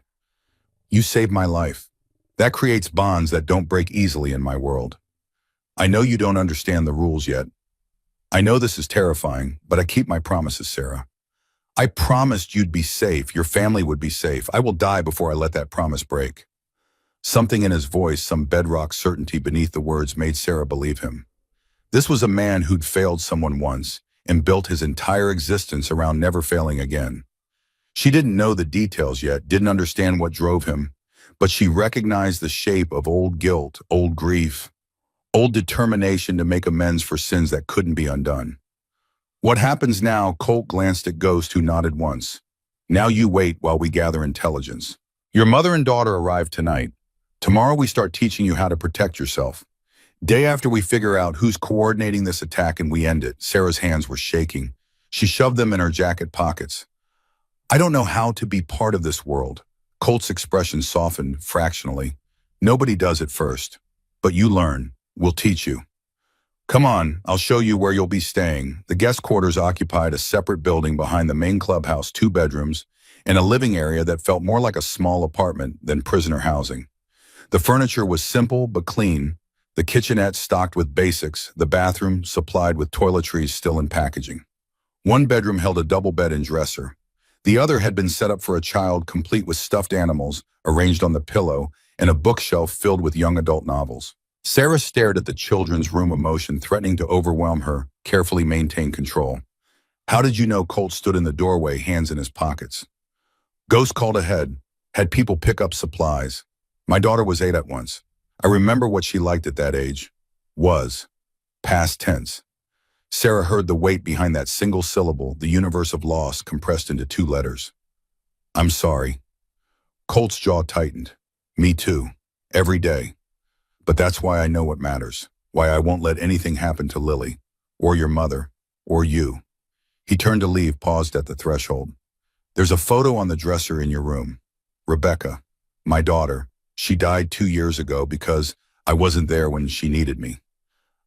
"You saved my life. That creates bonds that don't break easily in my world. I know you don't understand the rules yet. I know this is terrifying, but I keep my promises, Sarah. I promised you'd be safe, your family would be safe. I will die before I let that promise break." Something in his voice, some bedrock certainty beneath the words, made Sarah believe him. This was a man who'd failed someone once and built his entire existence around never failing again. She didn't know the details yet, didn't understand what drove him, but she recognized the shape of old guilt, old grief, old determination to make amends for sins that couldn't be undone. "What happens now?" Colt glanced at Ghost, who nodded once. "Now you wait while we gather intelligence. Your mother and daughter arrive tonight. Tomorrow we start teaching you how to protect yourself. Day after we figure out who's coordinating this attack and we end it." Sarah's hands were shaking. She shoved them in her jacket pockets. "I don't know how to be part of this world." Colt's expression softened fractionally. "Nobody does at first. But you learn. We'll teach you. Come on, I'll show you where you'll be staying." The guest quarters occupied a separate building behind the main clubhouse, 2 bedrooms, and a living area that felt more like a small apartment than prisoner housing. The furniture was simple but clean, the kitchenette stocked with basics, the bathroom supplied with toiletries still in packaging. One bedroom held a double bed and dresser. The other had been set up for a child, complete with stuffed animals arranged on the pillow and a bookshelf filled with young adult novels. Sarah stared at the children's room, emotion threatening to overwhelm her, carefully maintained control. "How did you know?" Colt stood in the doorway, hands in his pockets. Ghost called ahead, had people pick up supplies. "My daughter was 8 at once. I remember what she liked at that age." Was. Past tense. Sarah heard the weight behind that single syllable, the universe of loss compressed into 2 letters. "I'm sorry." Colt's jaw tightened. "Me too. Every day. But that's why I know what matters, why I won't let anything happen to Lily, or your mother, or you." He turned to leave, paused at the threshold. "There's a photo on the dresser in your room. Rebecca, my daughter, she died 2 years ago because I wasn't there when she needed me.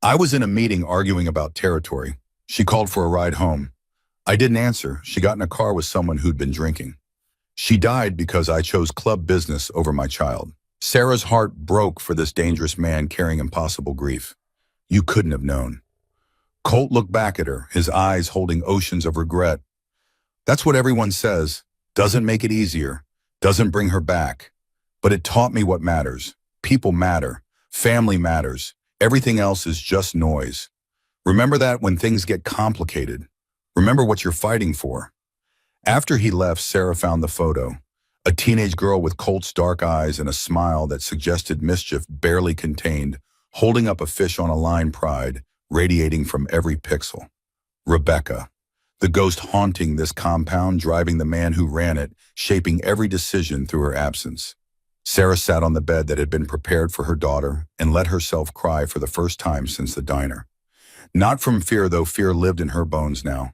I was in a meeting arguing about territory. She called for a ride home. I didn't answer. She got in a car with someone who'd been drinking. She died because I chose club business over my child." Sarah's heart broke for this dangerous man carrying impossible grief. "You couldn't have known." Colt looked back at her, his eyes holding oceans of regret. "That's what everyone says. Doesn't make it easier. Doesn't bring her back. But it taught me what matters. People matter. Family matters. Everything else is just noise. Remember that when things get complicated. Remember what you're fighting for." After he left, Sarah found the photo. A teenage girl with Colt's dark eyes and a smile that suggested mischief barely contained, holding up a fish on a line, pride radiating from every pixel. Rebecca, the ghost haunting this compound, driving the man who ran it, shaping every decision through her absence. Sarah sat on the bed that had been prepared for her daughter and let herself cry for the first time since the diner. Not from fear, though fear lived in her bones now.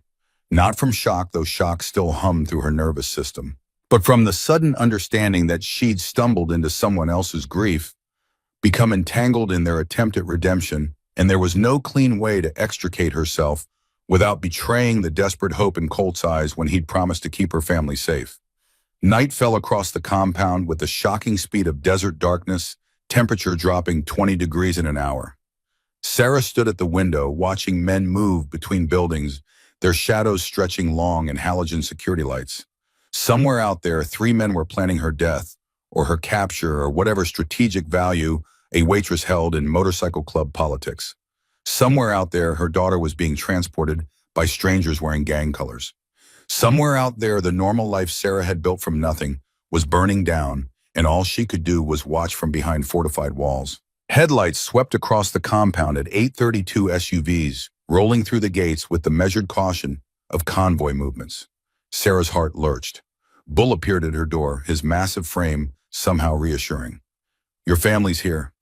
Not from shock, though shock still hummed through her nervous system. But from the sudden understanding that she'd stumbled into someone else's grief, become entangled in their attempt at redemption, and there was no clean way to extricate herself without betraying the desperate hope in Colt's eyes when he'd promised to keep her family safe. Night fell across the compound with the shocking speed of desert darkness, temperature dropping 20 degrees in an hour. Sarah stood at the window, watching men move between buildings, their shadows stretching long in halogen security lights. Somewhere out there, 3 men were planning her death, or her capture, or whatever strategic value a waitress held in motorcycle club politics. Somewhere out there, her daughter was being transported by strangers wearing gang colors. Somewhere out there, the normal life Sarah had built from nothing was burning down, and all she could do was watch from behind fortified walls. Headlights swept across the compound at 8:32 SUVs, rolling through the gates with the measured caution of convoy movements. Sarah's heart lurched. Bull appeared at her door, his massive frame somehow reassuring. Your family's here.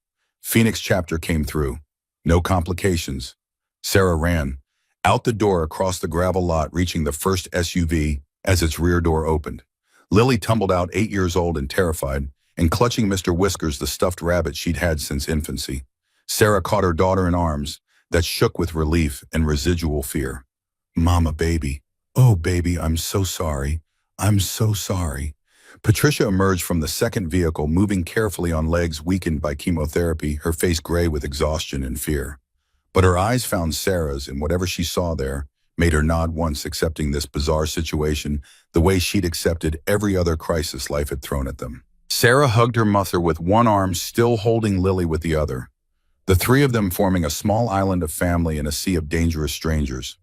Phoenix chapter came through. No complications. Sarah ran. Out the door across the gravel lot, reaching the first SUV as its rear door opened. Lily tumbled out, 8 years old and terrified, and clutching Mr. Whiskers, the stuffed rabbit she'd had since infancy. Sarah caught her daughter in arms that shook with relief and residual fear. Mama, baby. Oh, baby, I'm so sorry. I'm so sorry. Patricia emerged from the second vehicle, moving carefully on legs weakened by chemotherapy, her face gray with exhaustion and fear. But her eyes found Sarah's, and whatever she saw there made her nod once, accepting this bizarre situation the way she'd accepted every other crisis life had thrown at them. Sarah hugged her mother with one arm, still holding Lily with the other. The three of them forming a small island of family in a sea of dangerous strangers.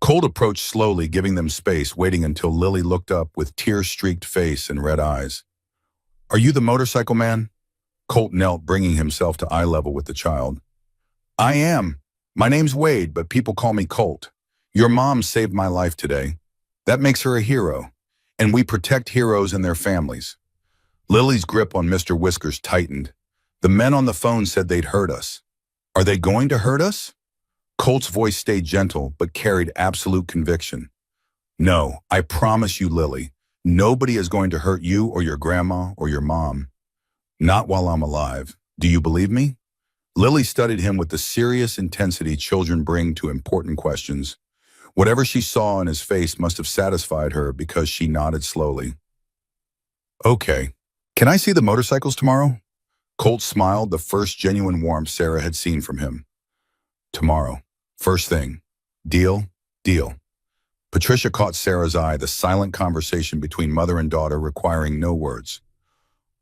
Colt approached slowly, giving them space, waiting until Lily looked up with tear-streaked face and red eyes. Are you the motorcycle man? Colt knelt, bringing himself to eye level with the child. I am. My name's Wade, but people call me Colt. Your mom saved my life today. That makes her a hero. And we protect heroes and their families. Lily's grip on Mr. Whiskers tightened. The men on the phone said they'd hurt us. Are they going to hurt us? Colt's voice stayed gentle, but carried absolute conviction. No, I promise you, Lily, nobody is going to hurt you or your grandma or your mom. Not while I'm alive. Do you believe me? Lily studied him with the serious intensity children bring to important questions. Whatever she saw in his face must have satisfied her because she nodded slowly. Okay. Can I see the motorcycles tomorrow? Colt smiled, the first genuine warmth Sarah had seen from him. Tomorrow. First thing. Deal? Deal. Patricia caught Sarah's eye, the silent conversation between mother and daughter requiring no words.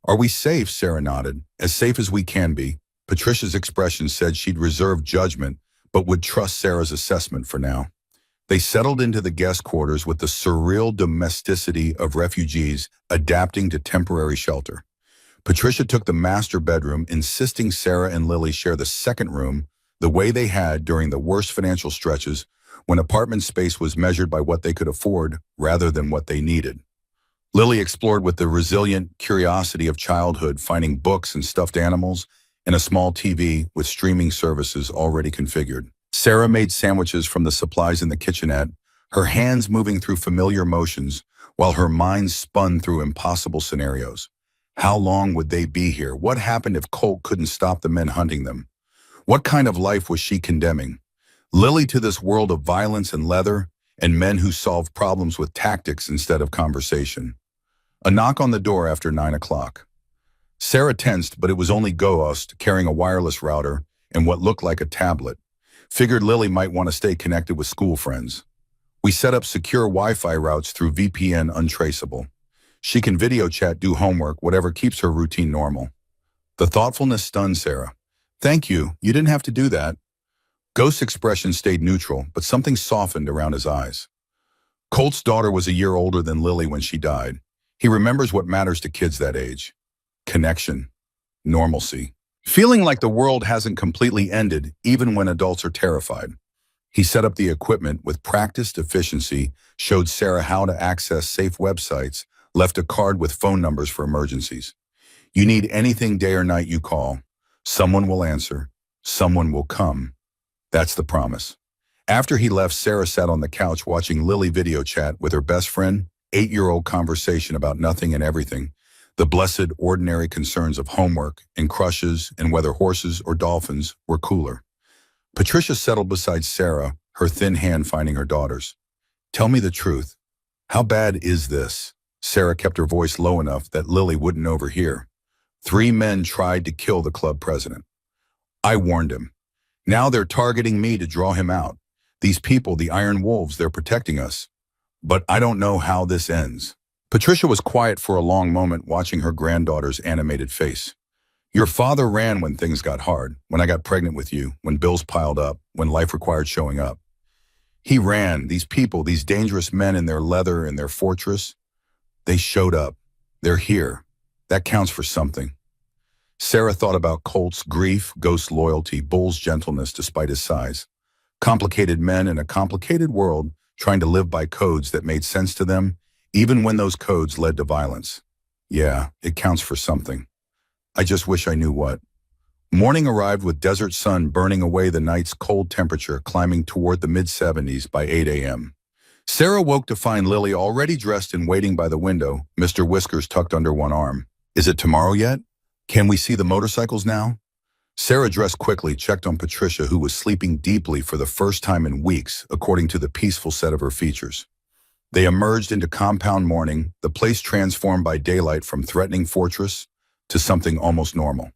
Are we safe? Sarah nodded. As safe as we can be. Patricia's expression said she'd reserve judgment, but would trust Sarah's assessment for now. They settled into the guest quarters with the surreal domesticity of refugees adapting to temporary shelter. Patricia took the master bedroom, insisting Sarah and Lily share the second room the way they had during the worst financial stretches when apartment space was measured by what they could afford rather than what they needed. Lily explored with the resilient curiosity of childhood, finding books and stuffed animals and a small TV with streaming services already configured. Sarah made sandwiches from the supplies in the kitchenette, her hands moving through familiar motions while her mind spun through impossible scenarios. How long would they be here? What happened if Colt couldn't stop the men hunting them? What kind of life was she condemning? Lily to this world of violence and leather and men who solve problems with tactics instead of conversation. A knock on the door after 9 o'clock. Sarah tensed, but it was only Ghost carrying a wireless router and what looked like a tablet. Figured Lily might want to stay connected with school friends. We set up secure Wi-Fi routes through VPN untraceable. She can video chat, do homework, whatever keeps her routine normal. The thoughtfulness stunned Sarah. Thank you, you didn't have to do that. Ghost's expression stayed neutral, but something softened around his eyes. Colt's daughter was a year older than Lily when she died. He remembers what matters to kids that age. Connection. Normalcy. Feeling like the world hasn't completely ended, even when adults are terrified. He set up the equipment with practiced efficiency, showed Sarah how to access safe websites, left a card with phone numbers for emergencies. You need anything day or night, you call. Someone will answer. Someone will come. That's the promise. After he left, Sarah sat on the couch watching Lily video chat with her best friend, 8-year-old conversation about nothing and everything. The blessed ordinary concerns of homework and crushes and whether horses or dolphins were cooler. Patricia settled beside Sarah, her thin hand finding her daughter's. Tell me the truth. How bad is this? Sarah kept her voice low enough that Lily wouldn't overhear. 3 men tried to kill the club president. I warned him. Now they're targeting me to draw him out. These people, the Iron Wolves, they're protecting us. But I don't know how this ends. Patricia was quiet for a long moment, watching her granddaughter's animated face. Your father ran when things got hard, when I got pregnant with you, when bills piled up, when life required showing up. He ran. These people, these dangerous men in their leather and their fortress, they showed up. They're here. That counts for something. Sarah thought about Colt's grief, Ghost's loyalty, Bull's gentleness despite his size. Complicated men in a complicated world trying to live by codes that made sense to them, even when those codes led to violence. Yeah, it counts for something. I just wish I knew what. Morning arrived with desert sun burning away the night's cold temperature, climbing toward the mid-70s by 8 a.m. Sarah woke to find Lily already dressed and waiting by the window, Mr. Whiskers tucked under one arm. Is it tomorrow yet? Can we see the motorcycles now? Sarah dressed quickly, checked on Patricia, who was sleeping deeply for the first time in weeks, according to the peaceful set of her features. They emerged into compound morning, the place transformed by daylight from threatening fortress to something almost normal.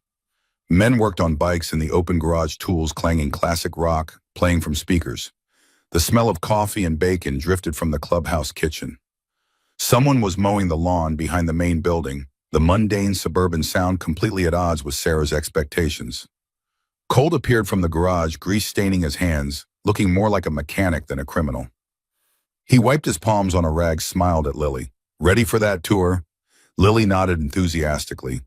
Men worked on bikes in the open garage, tools clanging classic rock, playing from speakers. The smell of coffee and bacon drifted from the clubhouse kitchen. Someone was mowing the lawn behind the main building, the mundane suburban sound completely at odds with Sarah's expectations. Colt appeared from the garage, grease staining his hands, looking more like a mechanic than a criminal. He wiped his palms on a rag, smiled at Lily. Ready for that tour? Lily nodded enthusiastically,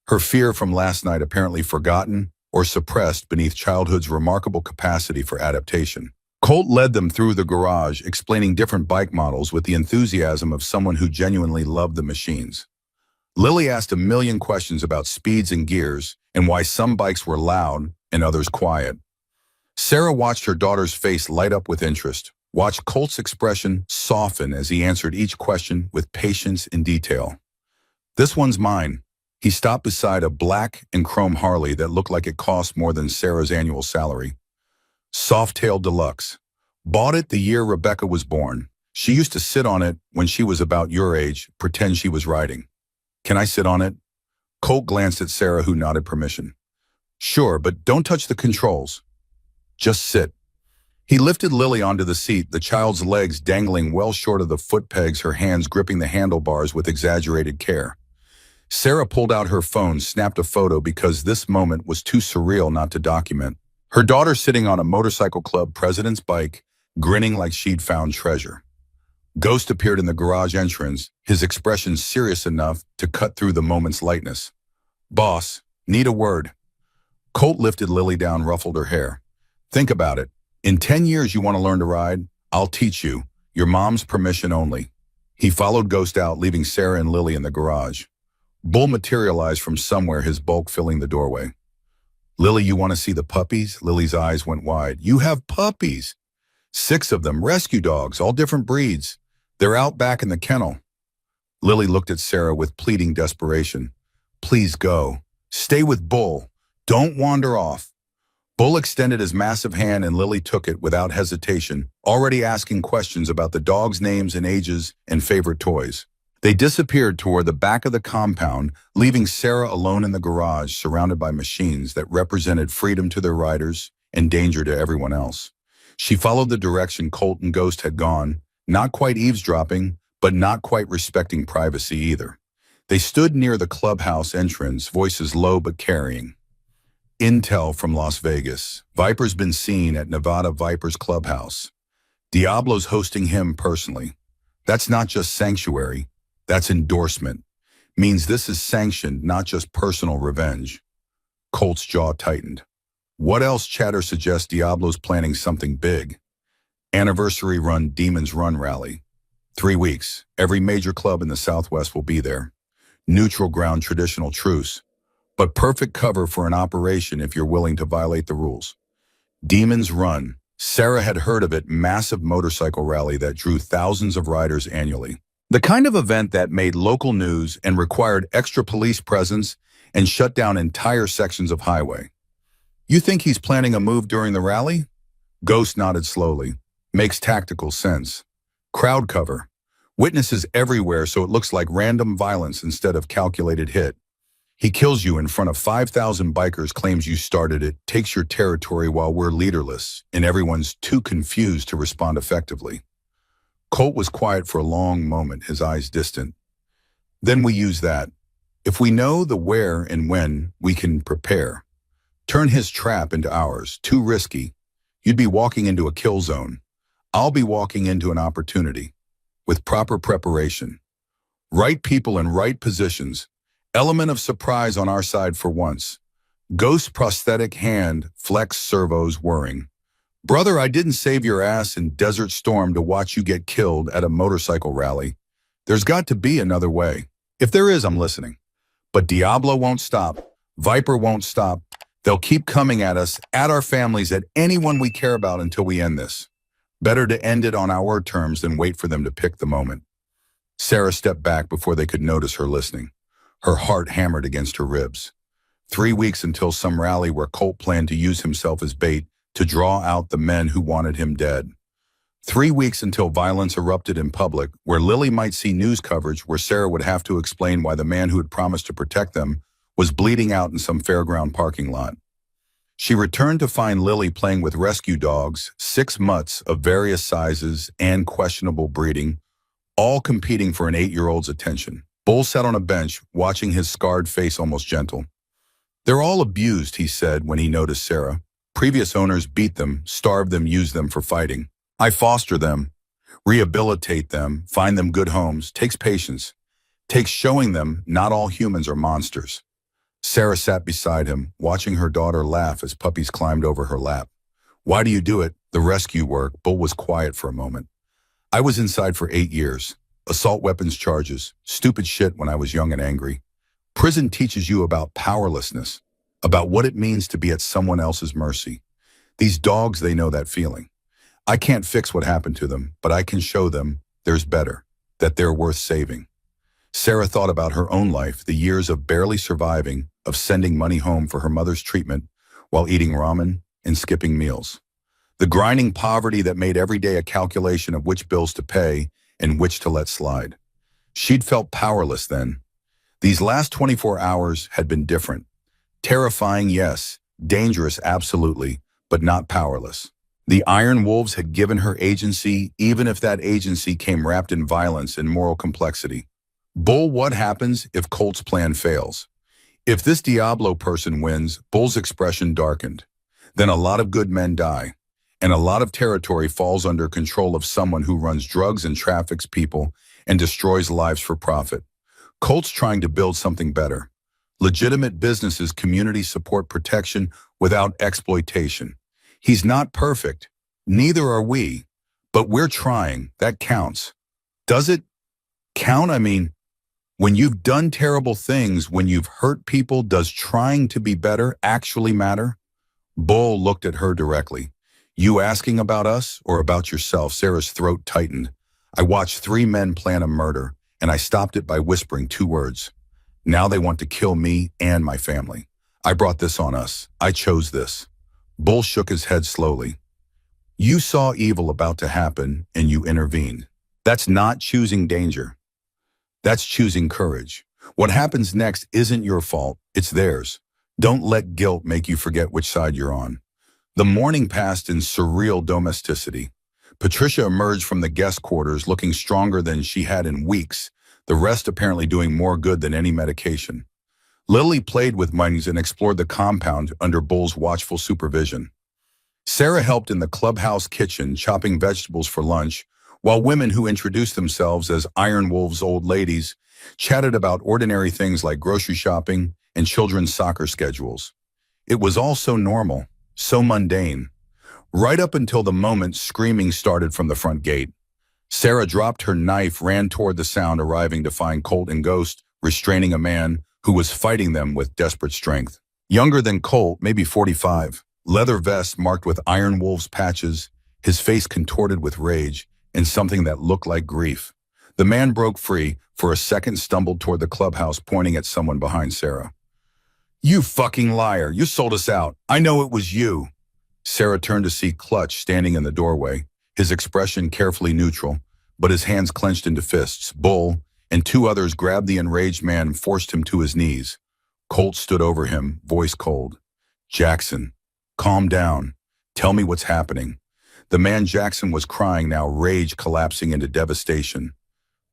her fear from last night apparently forgotten or suppressed beneath childhood's remarkable capacity for adaptation. Colt led them through the garage, explaining different bike models with the enthusiasm of someone who genuinely loved the machines. Lily asked a million questions about speeds and gears and why some bikes were loud and others quiet. Sarah watched her daughter's face light up with interest, watched Colt's expression soften as he answered each question with patience and detail. This one's mine. He stopped beside a black and chrome Harley that looked like it cost more than Sarah's annual salary. Soft-tailed deluxe. Bought it the year Rebecca was born. She used to sit on it when she was about your age, pretend she was riding. Can I sit on it? Colt glanced at Sarah, who nodded permission. Sure, but don't touch the controls. Just sit. He lifted Lily onto the seat, the child's legs dangling well short of the foot pegs, her hands gripping the handlebars with exaggerated care. Sarah pulled out her phone, snapped a photo because this moment was too surreal not to document. Her daughter sitting on a motorcycle club president's bike, grinning like she'd found treasure. Ghost appeared in the garage entrance, his expression serious enough to cut through the moment's lightness. Boss, need a word. Colt lifted Lily down, ruffled her hair. Think about it. In 10 years you want to learn to ride? I'll teach you. Your mom's permission only. He followed Ghost out, leaving Sarah and Lily in the garage. Bull materialized from somewhere, his bulk filling the doorway. Lily, you want to see the puppies? Lily's eyes went wide. You have puppies? 6 of them, rescue dogs, all different breeds. They're out back in the kennel. Lily looked at Sarah with pleading desperation. Please go. Stay with Bull. Don't wander off. Bull extended his massive hand and Lily took it without hesitation, already asking questions about the dogs' names and ages and favorite toys. They disappeared toward the back of the compound, leaving Sarah alone in the garage, surrounded by machines that represented freedom to their riders and danger to everyone else. She followed the direction Colt and Ghost had gone, not quite eavesdropping, but not quite respecting privacy either. They stood near the clubhouse entrance, voices low but carrying. Intel from Las Vegas. Viper's been seen at Nevada Viper's clubhouse. Diablo's hosting him personally. That's not just sanctuary, that's endorsement. Means this is sanctioned, not just personal revenge. Colt's jaw tightened. What else? Chatter suggests Diablo's planning something big. Anniversary run Demons Run rally. 3 weeks. Every major club in the Southwest will be there. Neutral ground, traditional truce. But perfect cover for an operation if you're willing to violate the rules. Demons Run. Sarah had heard of it, massive motorcycle rally that drew thousands of riders annually. The kind of event that made local news and required extra police presence and shut down entire sections of highway. You think he's planning a move during the rally? Ghost nodded slowly. Makes tactical sense. Crowd cover. Witnesses everywhere so it looks like random violence instead of calculated hit. He kills you in front of 5,000 bikers, claims you started it, takes your territory while we're leaderless, and everyone's too confused to respond effectively. Colt was quiet for a long moment, his eyes distant. Then we use that. If we know the where and when, we can prepare. Turn his trap into ours. Too risky. You'd be walking into a kill zone. I'll be walking into an opportunity. With proper preparation. Right people in right positions. Element of surprise on our side for once. Ghost prosthetic hand, flex servos whirring. Brother, I didn't save your ass in Desert Storm to watch you get killed at a motorcycle rally. There's got to be another way. If there is, I'm listening. But Diablo won't stop. Viper won't stop. They'll keep coming at us, at our families, at anyone we care about until we end this. Better to end it on our terms than wait for them to pick the moment. Sarah stepped back before they could notice her listening. Her heart hammered against her ribs. 3 weeks until some rally where Colt planned to use himself as bait to draw out the men who wanted him dead. 3 weeks until violence erupted in public, where Lily might see news coverage where Sarah would have to explain why the man who had promised to protect them was bleeding out in some fairground parking lot. She returned to find Lily playing with rescue dogs, 6 mutts of various sizes and questionable breeding, all competing for an 8-year-old's attention. Bull sat on a bench, watching his scarred face almost gentle. "They're all abused," he said when he noticed Sarah. "Previous owners beat them, starved them, used them for fighting. I foster them, rehabilitate them, find them good homes. Takes patience. Takes showing them not all humans are monsters." Sarah sat beside him, watching her daughter laugh as puppies climbed over her lap. "Why do you do it?" "The rescue work." Bull was quiet for a moment. "I was inside for 8 years. Assault weapons charges. Stupid shit when I was young and angry. Prison teaches you about powerlessness, about what it means to be at someone else's mercy. These dogs, they know that feeling. I can't fix what happened to them, but I can show them there's better, that they're worth saving." Sarah thought about her own life, the years of barely surviving, of sending money home for her mother's treatment while eating ramen and skipping meals. The grinding poverty that made every day a calculation of which bills to pay and which to let slide. She'd felt powerless then. These last 24 hours had been different. Terrifying, yes. Dangerous, absolutely, but not powerless. The Iron Wolves had given her agency, even if that agency came wrapped in violence and moral complexity. "Bull, what happens if Colt's plan fails? If this Diablo person wins," Bull's expression darkened. "Then a lot of good men die, and a lot of territory falls under control of someone who runs drugs and traffics people and destroys lives for profit. Colt's trying to build something better. Legitimate businesses, community support, protection without exploitation. He's not perfect. Neither are we. But we're trying. That counts." "Does it count? I mean, when you've done terrible things, when you've hurt people, does trying to be better actually matter?" Bull looked at her directly. "You asking about us or about yourself?" Sarah's throat tightened. "I watched 3 men plan a murder, and I stopped it by whispering 2 words. Now they want to kill me and my family. I brought this on us. I chose this." Bull shook his head slowly. "You saw evil about to happen, and you intervened. That's not choosing danger. That's choosing courage. What happens next isn't your fault, it's theirs. Don't let guilt make you forget which side you're on." The morning passed in surreal domesticity. Patricia emerged from the guest quarters looking stronger than she had in weeks, the rest apparently doing more good than any medication. Lily played with Mungs and explored the compound under Bull's watchful supervision. Sarah helped in the clubhouse kitchen, chopping vegetables for lunch, while women who introduced themselves as Iron Wolves old ladies chatted about ordinary things like grocery shopping and children's soccer schedules. It was all so normal, so mundane, right up until the moment screaming started from the front gate. Sarah dropped her knife, ran toward the sound, arriving to find Colt and Ghost restraining a man who was fighting them with desperate strength. Younger than Colt, maybe 45, leather vest marked with Iron Wolves patches, his face contorted with rage and something that looked like grief. The man broke free, for a second stumbled toward the clubhouse, pointing at someone behind Sarah. "You fucking liar, you sold us out. I know it was you." Sarah turned to see Clutch standing in the doorway, his expression carefully neutral, but his hands clenched into fists. Bull and 2 others grabbed the enraged man and forced him to his knees. Colt stood over him, voice cold. "Jackson, calm down. Tell me what's happening." The man Jackson was crying now, rage collapsing into devastation.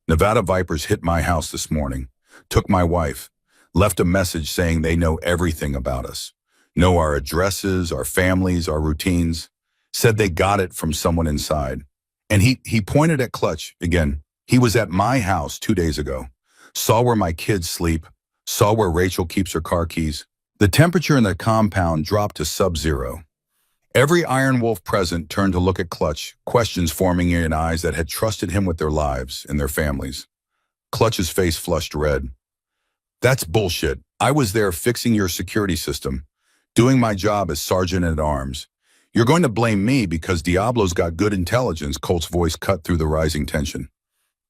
"Nevada Vipers hit my house this morning, took my wife, left a message saying they know everything about us, know our addresses, our families, our routines, said they got it from someone inside." And he pointed at Clutch again. "He was at my house 2 days ago, saw where my kids sleep, saw where Rachel keeps her car keys." The temperature in the compound dropped to sub-zero. Every Iron Wolf present turned to look at Clutch, questions forming in eyes that had trusted him with their lives and their families. Clutch's face flushed red. That's bullshit. I was there fixing your security system, doing my job as sergeant-at-arms. You're going to blame me because Diablo's got good intelligence, Colt's voice cut through the rising tension.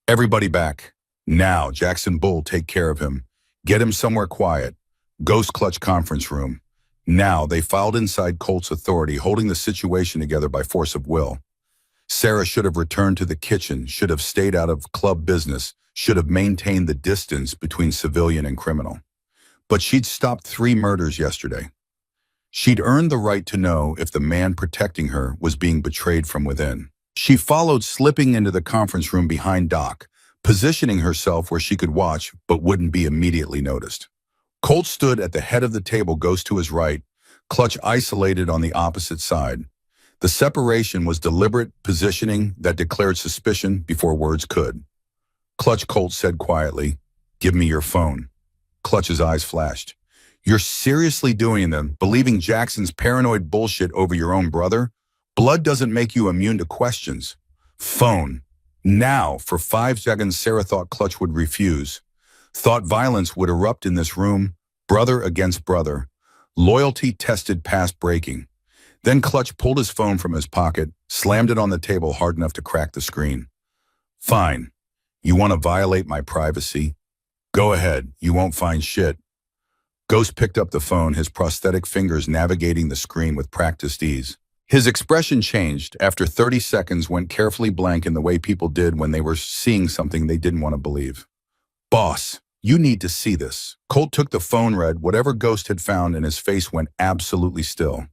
Everybody back. Now, Jackson Bull, take care of him. Get him somewhere quiet. Ghost Clutch conference room. Now, they filed inside Colt's authority, holding the situation together by force of will. Sarah should have returned to the kitchen, should have stayed out of club business, should have maintained the distance between civilian and criminal. But she'd stopped 3 murders yesterday. She'd earned the right to know if the man protecting her was being betrayed from within. She followed, slipping into the conference room behind Doc, positioning herself where she could watch but wouldn't be immediately noticed. Colt stood at the head of the table, Ghost to his right, Clutch isolated on the opposite side. The separation was deliberate positioning that declared suspicion before words could. Clutch, Colt said quietly, "Give me your phone." Clutch's eyes flashed. "You're seriously doing them, believing Jackson's paranoid bullshit over your own brother? Blood doesn't make you immune to questions. Phone. Now." For 5 seconds, Sarah thought Clutch would refuse. Thought violence would erupt in this room, brother against brother. Loyalty tested past breaking. Then Clutch pulled his phone from his pocket, slammed it on the table hard enough to crack the screen. "Fine. You want to violate my privacy? Go ahead. You won't find shit." Ghost picked up the phone, his prosthetic fingers navigating the screen with practiced ease. His expression changed. After 30 seconds, went carefully blank in the way people did when they were seeing something they didn't want to believe. "Boss, you need to see this." Colt took the phone, read whatever Ghost had found, and his face went absolutely still.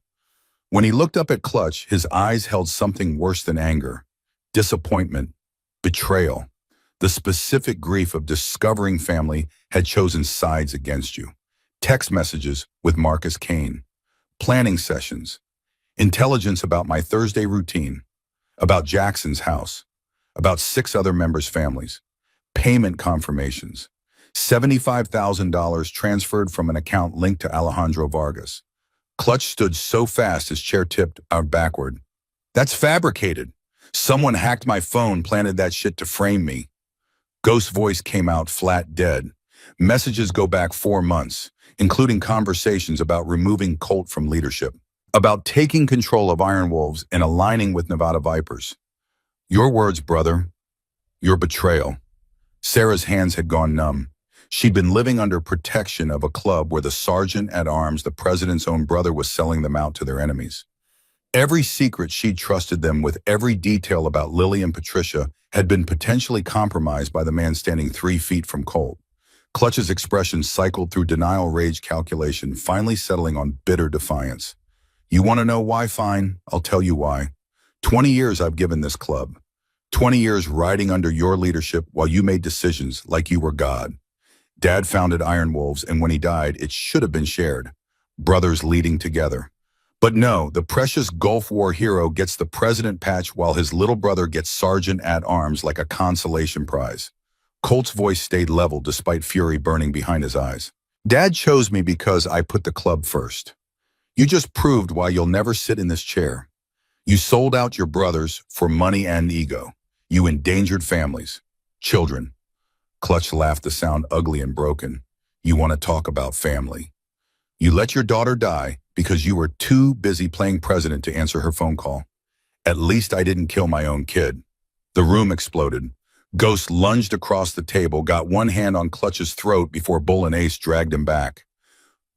When he looked up at Clutch, his eyes held something worse than anger. Disappointment. Betrayal. The specific grief of discovering family had chosen sides against you. Text messages with Marcus Kane. Planning sessions. Intelligence about my Thursday routine. About Jackson's house. About 6 other members' families. Payment confirmations. $75,000 transferred from an account linked to Alejandro Vargas. Clutch stood so fast his chair tipped out backward. "That's fabricated. Someone hacked my phone, planted that shit to frame me." Ghost's voice came out flat dead. Messages go back 4 months, including conversations about removing Colt from leadership, about taking control of Iron Wolves and aligning with Nevada Vipers. "Your words, brother. Your betrayal." Sarah's hands had gone numb. She'd been living under protection of a club where the sergeant-at-arms, the president's own brother, was selling them out to their enemies. Every secret she'd trusted them with, every detail about Lily and Patricia, had been potentially compromised by the man standing 3 feet from Colt. Clutch's expression cycled through denial, rage, calculation, finally settling on bitter defiance. "You want to know why? Fine, I'll tell you why. 20 years I've given this club. 20 years riding under your leadership while you made decisions like you were God. Dad founded Iron Wolves, and when he died, it should have been shared. Brothers leading together. But no, the precious Gulf War hero gets the president patch while his little brother gets sergeant-at-arms like a consolation prize." Colt's voice stayed level despite fury burning behind his eyes. "Dad chose me because I put the club first. You just proved why you'll never sit in this chair. You sold out your brothers for money and ego. You endangered families, children." Clutch laughed, the sound ugly and broken. "You want to talk about family? You let your daughter die because you were too busy playing president to answer her phone call. At least I didn't kill my own kid." The room exploded. Ghost lunged across the table, got one hand on Clutch's throat before Bull and Ace dragged him back.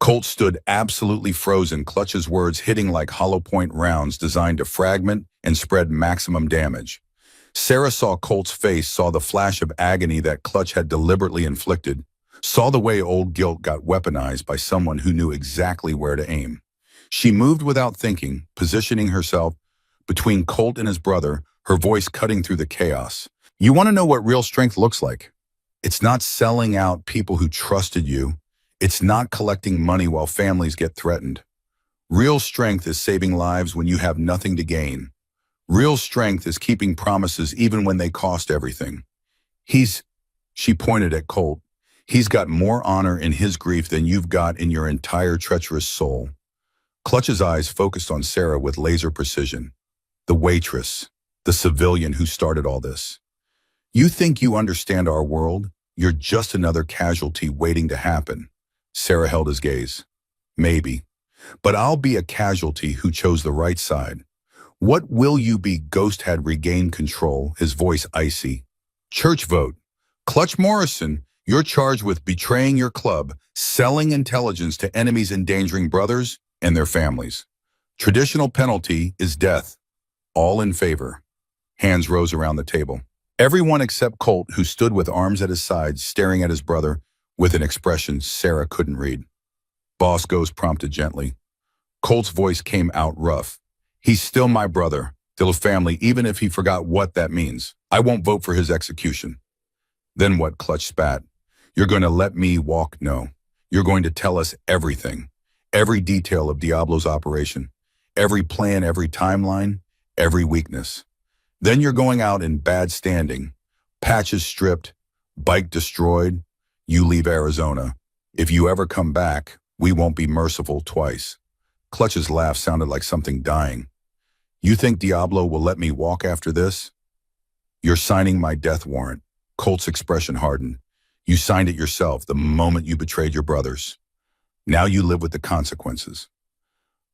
Colt stood absolutely frozen, Clutch's words hitting like hollow point rounds designed to fragment and spread maximum damage. Sarah saw Colt's face, saw the flash of agony that Clutch had deliberately inflicted, saw the way old guilt got weaponized by someone who knew exactly where to aim. She moved without thinking, positioning herself between Colt and his brother, her voice cutting through the chaos. "You want to know what real strength looks like? It's not selling out people who trusted you. It's not collecting money while families get threatened. Real strength is saving lives when you have nothing to gain. Real strength is keeping promises even when they cost everything. She pointed at Colt. "He's got more honor in his grief than you've got in your entire treacherous soul." Clutch's eyes focused on Sarah with laser precision. "The waitress, the civilian who started all this. You think you understand our world? You're just another casualty waiting to happen. Sarah held his gaze. Maybe. But I'll be a casualty who chose the right side. What will you be? Ghost had regained control, his voice icy. Church vote. Clutch Morrison, you're charged with betraying your club, selling intelligence to enemies endangering brothers and their families. Traditional penalty is death. All in favor. Hands rose around the table. Everyone except Colt, who stood with arms at his sides, staring at his brother with an expression Sarah couldn't read. Boss Ghost prompted gently. Colt's voice came out rough. He's still my brother, still a family, even if he forgot what that means. I won't vote for his execution. Then what? Clutch spat. You're going to let me walk? No. You're going to tell us everything. Every detail of Diablo's operation. Every plan, every timeline, every weakness. Then you're going out in bad standing. Patches stripped, bike destroyed. You leave Arizona. If you ever come back, we won't be merciful twice. Clutch's laugh sounded like something dying. You think Diablo will let me walk after this? You're signing my death warrant. Colt's expression hardened. You signed it yourself the moment you betrayed your brothers. Now you live with the consequences.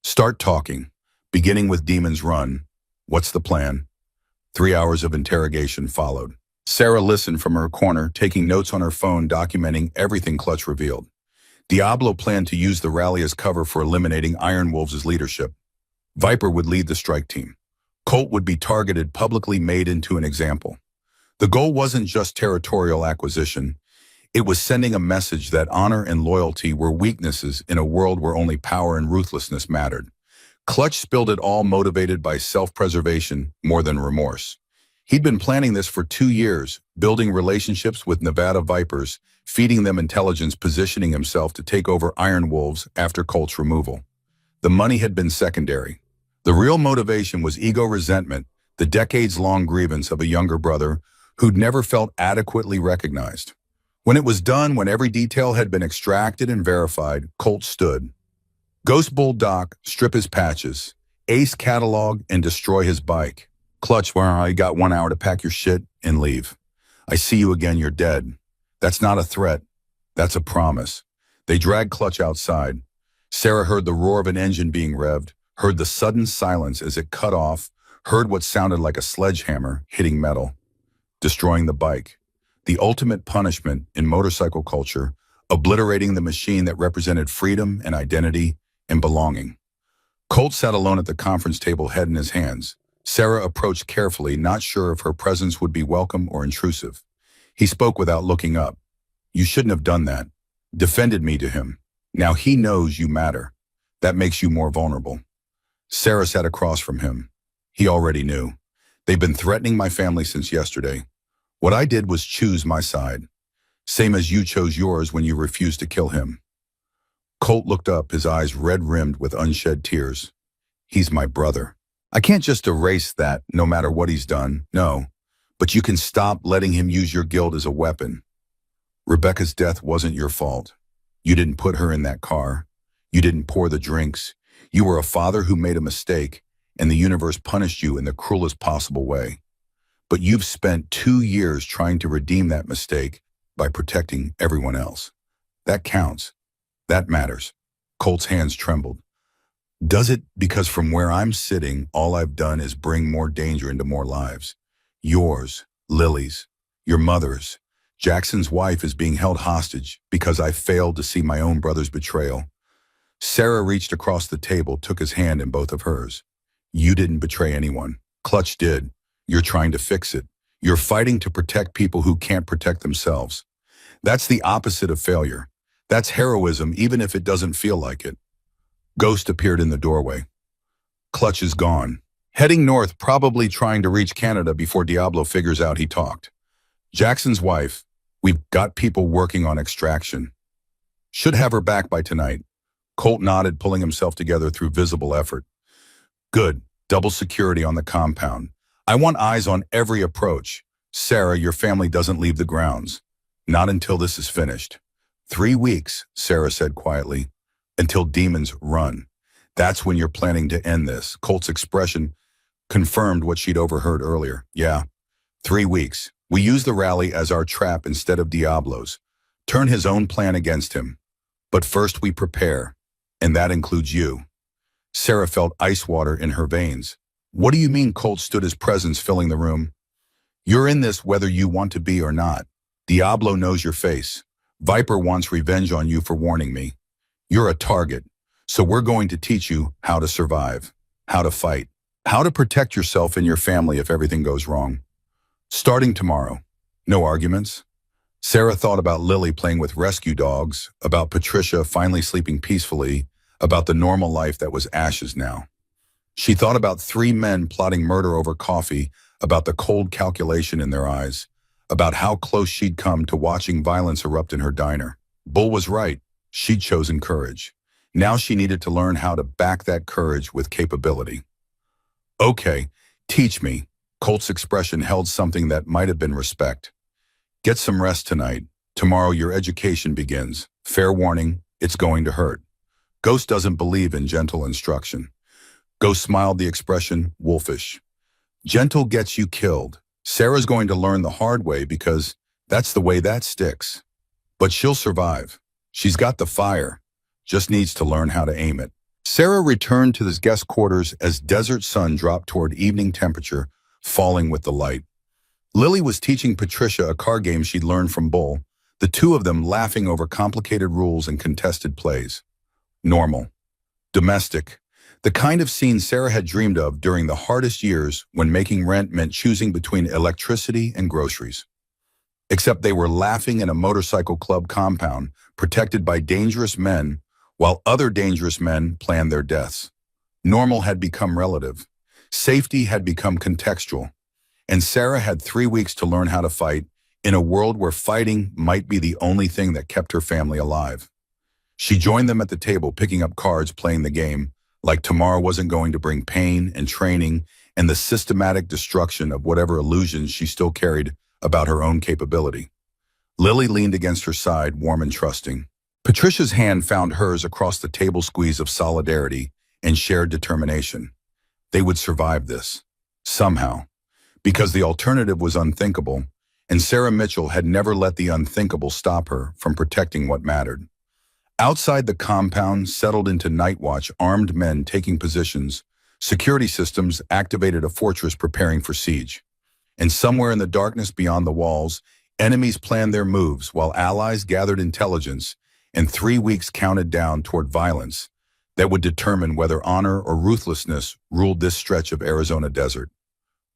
Start talking, beginning with Demon's Run. What's the plan? 3 hours of interrogation followed. Sarah listened from her corner, taking notes on her phone, documenting everything Clutch revealed. Diablo planned to use the rally as cover for eliminating Iron Wolves' leadership. Viper would lead the strike team. Colt would be targeted, publicly made into an example. The goal wasn't just territorial acquisition. It was sending a message that honor and loyalty were weaknesses in a world where only power and ruthlessness mattered. Clutch spilled it all, motivated by self-preservation more than remorse. He'd been planning this for 2 years, building relationships with Nevada Vipers, feeding them intelligence, positioning himself to take over Iron Wolves after Colt's removal. The money had been secondary. The real motivation was ego resentment, the decades-long grievance of a younger brother who'd never felt adequately recognized. When it was done, when every detail had been extracted and verified, Colt stood. Ghost Bull Doc, strip his patches, ace catalog, and destroy his bike. Clutch, well, you got 1 hour to pack your shit and leave. I see you again, you're dead. That's not a threat. That's a promise. They dragged Clutch outside. Sarah heard the roar of an engine being revved, heard the sudden silence as it cut off, heard what sounded like a sledgehammer hitting metal. Destroying the bike. The ultimate punishment in motorcycle culture, obliterating the machine that represented freedom and identity and belonging. Colt sat alone at the conference table, head in his hands. Sarah approached carefully, not sure if her presence would be welcome or intrusive. He spoke without looking up. You shouldn't have done that. Defended me to him. Now he knows you matter. That makes you more vulnerable. Sarah sat across from him. He already knew. They've been threatening my family since yesterday. What I did was choose my side. Same as you chose yours when you refused to kill him. Colt looked up, his eyes red-rimmed with unshed tears. He's my brother. I can't just erase that, no matter what he's done, no. But you can stop letting him use your guilt as a weapon. Rebecca's death wasn't your fault. You didn't put her in that car. You didn't pour the drinks. You were a father who made a mistake, and the universe punished you in the cruelest possible way. But you've spent 2 years trying to redeem that mistake by protecting everyone else. That counts. That matters. Colt's hands trembled. Does it? Because from where I'm sitting, all I've done is bring more danger into more lives. Yours, Lily's, your mother's. Jackson's wife is being held hostage because I failed to see my own brother's betrayal. Sarah reached across the table, took his hand in both of hers. You didn't betray anyone. Clutch did. You're trying to fix it. You're fighting to protect people who can't protect themselves. That's the opposite of failure. That's heroism, even if it doesn't feel like it. Ghost appeared in the doorway. Clutch is gone. Heading north, probably trying to reach Canada before Diablo figures out he talked. Jackson's wife, we've got people working on extraction. Should have her back by tonight. Colt nodded, pulling himself together through visible effort. Good. Double security on the compound. I want eyes on every approach. Sarah, your family doesn't leave the grounds. Not until this is finished. 3 weeks, Sarah said quietly, until demons run. That's when you're planning to end this. Colt's expression confirmed what she'd overheard earlier. Yeah, 3 weeks. We use the rally as our trap instead of Diablo's. Turn his own plan against him. But first we prepare, and that includes you. Sarah felt ice water in her veins. What do you mean? Colt stood, his presence filling the room. You're in this whether you want to be or not. Diablo knows your face. Viper wants revenge on you for warning me. You're a target, so we're going to teach you how to survive, how to fight, how to protect yourself and your family if everything goes wrong. Starting tomorrow. No arguments. Sarah thought about Lily playing with rescue dogs, about Patricia finally sleeping peacefully, about the normal life that was ashes now. She thought about three men plotting murder over coffee, about the cold calculation in their eyes, about how close she'd come to watching violence erupt in her diner. Bull was right. She'd chosen courage. Now she needed to learn how to back that courage with capability. Okay, teach me. Colt's expression held something that might have been respect. Get some rest tonight. Tomorrow your education begins. Fair warning, it's going to hurt. Ghost doesn't believe in gentle instruction. Ghost smiled, the expression wolfish. Gentle gets you killed. Sarah's going to learn the hard way because that's the way that sticks. But she'll survive. She's got the fire. Just needs to learn how to aim it. Sarah returned to his guest quarters as desert sun dropped toward evening temperature, falling with the light. Lily was teaching Patricia a card game she'd learned from Bull, the two of them laughing over complicated rules and contested plays. Normal. Domestic. The kind of scene Sarah had dreamed of during the hardest years when making rent meant choosing between electricity and groceries. Except they were laughing in a motorcycle club compound, protected by dangerous men, while other dangerous men planned their deaths. Normal had become relative. Safety had become contextual. And Sarah had 3 weeks to learn how to fight in a world where fighting might be the only thing that kept her family alive. She joined them at the table, picking up cards, playing the game, like tomorrow wasn't going to bring pain and training and the systematic destruction of whatever illusions she still carried about her own capability. Lily leaned against her side, warm and trusting. Patricia's hand found hers across the table, squeeze of solidarity and shared determination. They would survive this. Somehow. Because the alternative was unthinkable, and Sarah Mitchell had never let the unthinkable stop her from protecting what mattered. Outside the compound settled into night watch, armed men taking positions. Security systems activated, a fortress preparing for siege. And somewhere in the darkness beyond the walls, enemies planned their moves while allies gathered intelligence, and 3 weeks counted down toward violence that would determine whether honor or ruthlessness ruled this stretch of Arizona desert.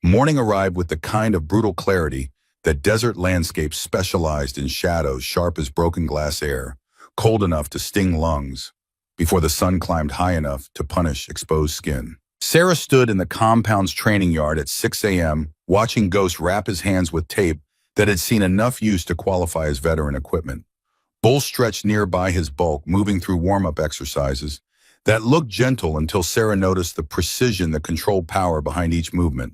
Morning arrived with the kind of brutal clarity that desert landscapes specialized in, shadows sharp as broken glass, air cold enough to sting lungs before the sun climbed high enough to punish exposed skin. Sarah stood in the compound's training yard at 6 a.m., watching Ghost wrap his hands with tape that had seen enough use to qualify as veteran equipment. Bull stretched nearby, his bulk moving through warm-up exercises that looked gentle until Sarah noticed the precision, the controlled power behind each movement.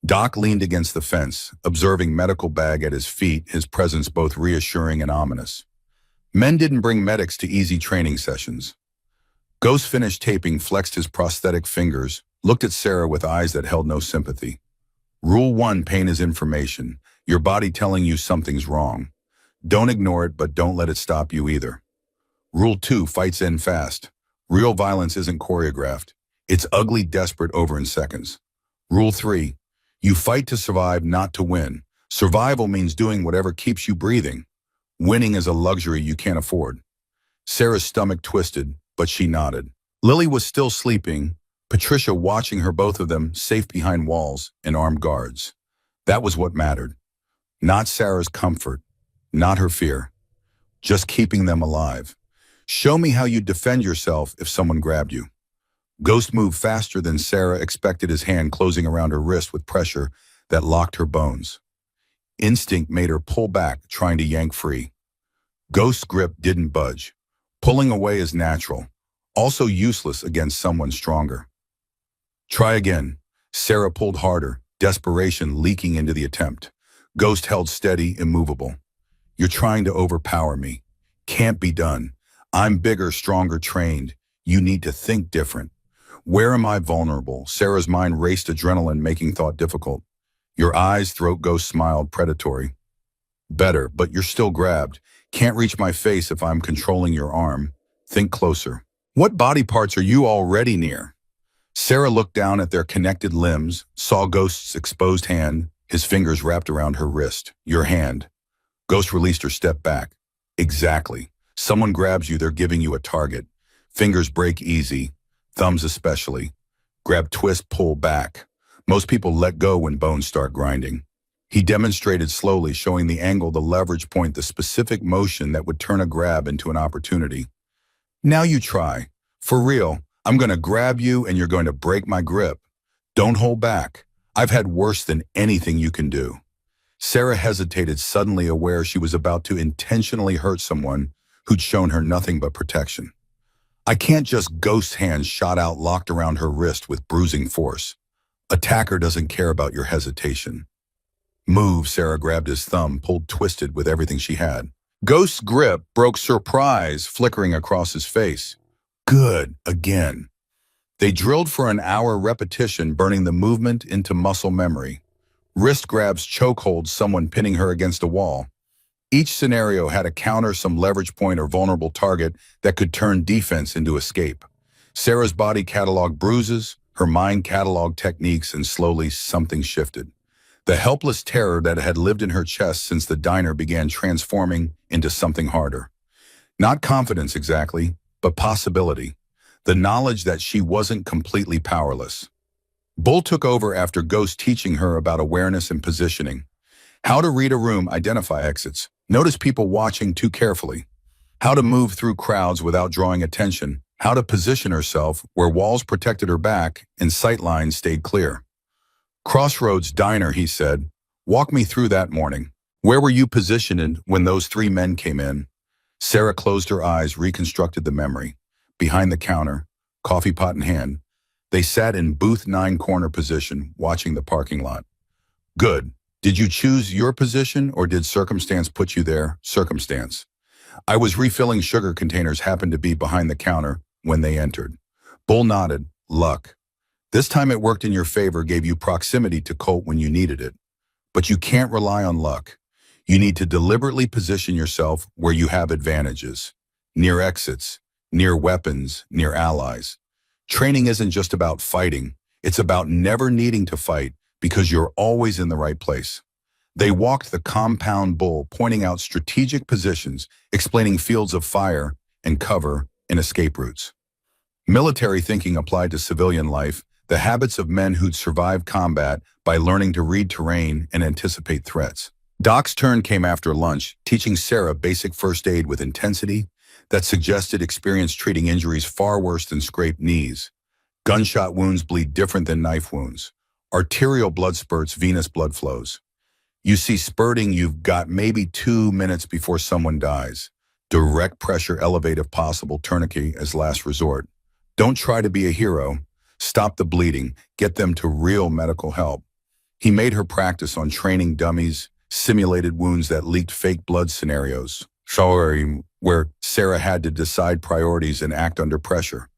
Doc leaned against the fence, observing medical bag at his feet, his presence both reassuring and ominous. Men didn't bring medics to easy training sessions. Ghost finished taping, flexed his prosthetic fingers, looked at Sarah with eyes that held no sympathy. Rule 1, pain is information. Your body telling you something's wrong. Don't ignore it, but don't let it stop you either. Rule 2, fights end fast. Real violence isn't choreographed. It's ugly, desperate, over in seconds. Rule 3, you fight to survive, not to win. Survival means doing whatever keeps you breathing. Winning is a luxury you can't afford. Sarah's stomach twisted, but she nodded. Lily was still sleeping, Patricia watching her, both of them safe behind walls and armed guards. That was what mattered. Not Sarah's comfort, not her fear. Just keeping them alive. Show me how you'd defend yourself if someone grabbed you. Ghost moved faster than Sarah expected, his hand closing around her wrist with pressure that locked her bones. Instinct made her pull back, trying to yank free. Ghost's grip didn't budge. Pulling away is natural, also useless against someone stronger. Try again. Sarah pulled harder, desperation leaking into the attempt. Ghost held steady, immovable. You're trying to overpower me. Can't be done. I'm bigger, stronger, trained. You need to think different. Where am I vulnerable? Sarah's mind raced, adrenaline making thought difficult. Your eyes, throat Ghost smiled, predatory. Better, but you're still grabbed. Can't reach my face if I'm controlling your arm. Think closer. What body parts are you already near? Sarah looked down at their connected limbs, saw Ghost's exposed hand, his fingers wrapped around her wrist. Your hand. Ghost released her step back. Exactly. Someone grabs you, they're giving you a target. Fingers break easy, thumbs especially. Grab, twist, pull back. Most people let go when bones start grinding. He demonstrated slowly, showing the angle, the leverage point, the specific motion that would turn a grab into an opportunity. Now you try. For real, I'm going to grab you and you're going to break my grip. Don't hold back. I've had worse than anything you can do. Sarah hesitated, suddenly aware she was about to intentionally hurt someone who'd shown her nothing but protection. I can't just. Ghost's hand shot out, locked around her wrist with bruising force. Attacker doesn't care about your hesitation. Move. Sarah grabbed his thumb, pulled, twisted with everything she had. Ghost's grip broke, surprise flickering across his face. Good, again. They drilled for an hour, repetition burning the movement into muscle memory. Wrist grabs, chokeholds, someone pinning her against a wall. Each scenario had a counter, some leverage point or vulnerable target that could turn defense into escape. Sarah's body cataloged bruises, her mind cataloged techniques, and slowly something shifted. The helpless terror that had lived in her chest since the diner began transforming into something harder. Not confidence exactly, but possibility. The knowledge that she wasn't completely powerless. Bull took over after Ghost teaching her about awareness and positioning. How to read a room, identify exits, notice people watching too carefully. How to move through crowds without drawing attention. How to position herself where walls protected her back and sight lines stayed clear. Crossroads Diner, he said. Walk me through that morning. Where were you positioned when those three men came in? Sarah closed her eyes, reconstructed the memory. Behind the counter, coffee pot in hand, they sat in booth 9 corner position, watching the parking lot. Good. Did you choose your position or did circumstance put you there? Circumstance. I was refilling sugar containers, happened to be behind the counter when they entered. Bull nodded. Luck. This time it worked in your favor, gave you proximity to Colt when you needed it. But you can't rely on luck. You need to deliberately position yourself where you have advantages. Near exits, near weapons, near allies. Training isn't just about fighting. It's about never needing to fight because you're always in the right place. They walked the compound. Bull pointing out strategic positions, explaining fields of fire and cover and escape routes. Military thinking applied to civilian life, the habits of men who'd survived combat by learning to read terrain and anticipate threats. Doc's turn came after lunch, teaching Sarah basic first aid with intensity that suggested experience treating injuries far worse than scraped knees. Gunshot wounds bleed different than knife wounds. Arterial blood spurts, venous blood flows. You see spurting, you've got maybe 2 minutes before someone dies. Direct pressure, elevate if possible, tourniquet as last resort. Don't try to be a hero. Stop the bleeding, get them to real medical help. He made her practice on training dummies, simulated wounds that leaked fake blood scenarios. Where Sarah had to decide priorities and act under pressure.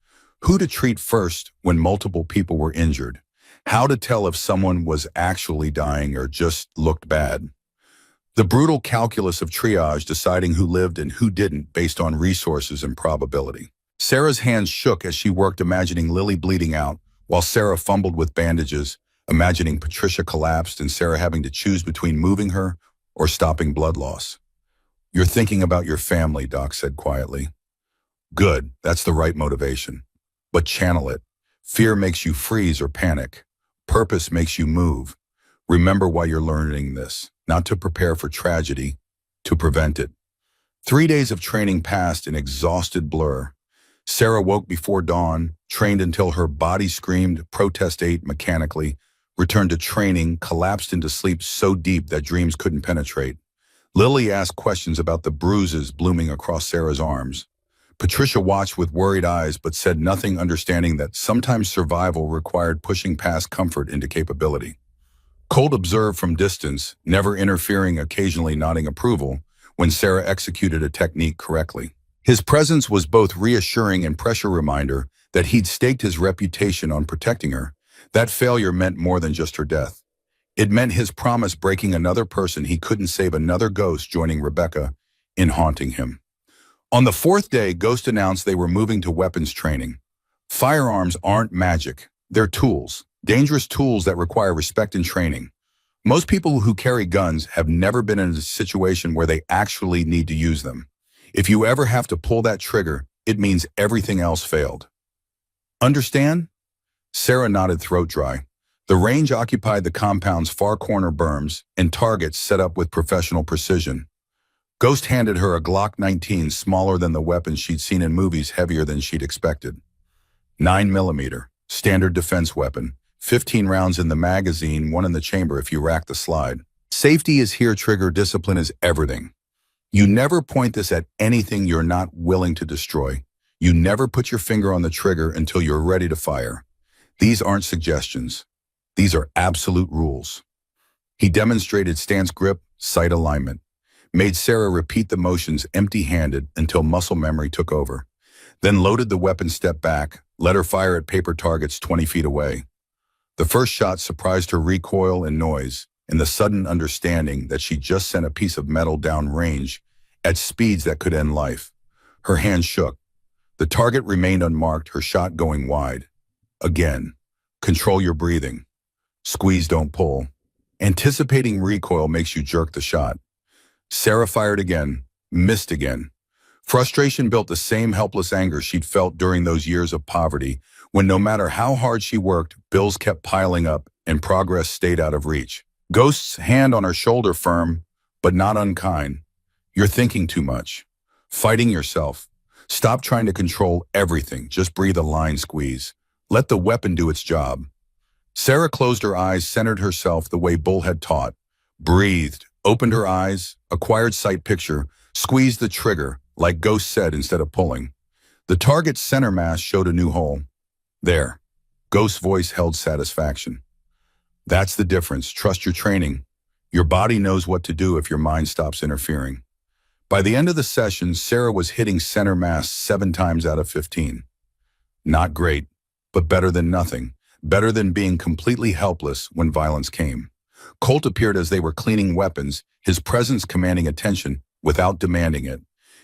Who to treat first when multiple people were injured. How to tell if someone was actually dying or just looked bad. The brutal calculus of triage, deciding who lived and who didn't based on resources and probability. Sarah's hands shook as she worked, imagining Lily bleeding out, while Sarah fumbled with bandages, imagining Patricia collapsed and Sarah having to choose between moving her or stopping blood loss. You're thinking about your family, Doc said quietly. Good, that's the right motivation. But channel it. Fear makes you freeze or panic. Purpose makes you move. Remember why you're learning this, not to prepare for tragedy, to prevent it. 3 days of training passed in exhausted blur. Sarah woke before dawn, trained until her body screamed, protest ate mechanically, returned to training, collapsed into sleep so deep that dreams couldn't penetrate. Lily asked questions about the bruises blooming across Sarah's arms. Patricia watched with worried eyes but said nothing, understanding that sometimes survival required pushing past comfort into capability. Colt observed from distance, never interfering, occasionally nodding approval when Sarah executed a technique correctly. His presence was both reassuring and pressure reminder that he'd staked his reputation on protecting her. That failure meant more than just her death. It meant his promise breaking another person he couldn't save, another ghost joining Rebecca in haunting him. On the fourth day, Ghost announced they were moving to weapons training. Firearms aren't magic. They're tools, dangerous tools that require respect and training. Most people who carry guns have never been in a situation where they actually need to use them. If you ever have to pull that trigger, it means everything else failed. Understand? Sarah nodded, throat dry. The range occupied the compound's far corner berms and targets set up with professional precision. Ghost handed her a Glock 19, smaller than the weapons she'd seen in movies, heavier than she'd expected. 9mm, standard defense weapon, 15 rounds in the magazine, one in the chamber if you rack the slide. Safety is here, trigger discipline is everything. You never point this at anything you're not willing to destroy. You never put your finger on the trigger until you're ready to fire. These aren't suggestions. These are absolute rules. He demonstrated stance, grip, sight alignment, made Sarah repeat the motions empty-handed until muscle memory took over, then loaded the weapon, stepped back, let her fire at paper targets 20 feet away. The first shot surprised her, recoil and noise, and the sudden understanding that she just sent a piece of metal down range at speeds that could end life. Her hand shook. The target remained unmarked, her shot going wide. Again, control your breathing. Squeeze, don't pull. Anticipating recoil makes you jerk the shot. Sarah fired again, missed again. Frustration built the same helpless anger she'd felt during those years of poverty, when no matter how hard she worked, bills kept piling up and progress stayed out of reach. Ghost's hand on her shoulder, firm, but not unkind. You're thinking too much. Fighting yourself. Stop trying to control everything. Just breathe, a line squeeze. Let the weapon do its job. Sarah closed her eyes, centered herself the way Bull had taught, breathed, opened her eyes, acquired sight picture, squeezed the trigger, like Ghost said, instead of pulling. The target's center mass showed a new hole. There. Ghost's voice held satisfaction. That's the difference. Trust your training. Your body knows what to do if your mind stops interfering. By the end of the session, Sarah was hitting center mass 7 times out of 15. Not great, but better than nothing. Better than being completely helpless when violence came. Colt appeared as they were cleaning weapons, his presence commanding attention without demanding it.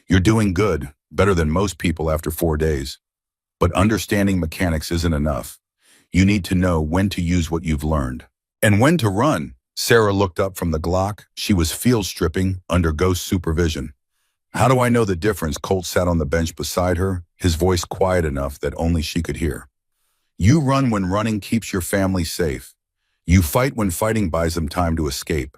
You're doing good, better than most people after 4 days. But understanding mechanics isn't enough. You need to know when to use what you've learned. And when to run. Sarah looked up from the Glock. She was field stripping under Ghost's supervision. How do I know the difference? Colt sat on the bench beside her, his voice quiet enough that only she could hear. You run when running keeps your family safe. You fight when fighting buys them time to escape.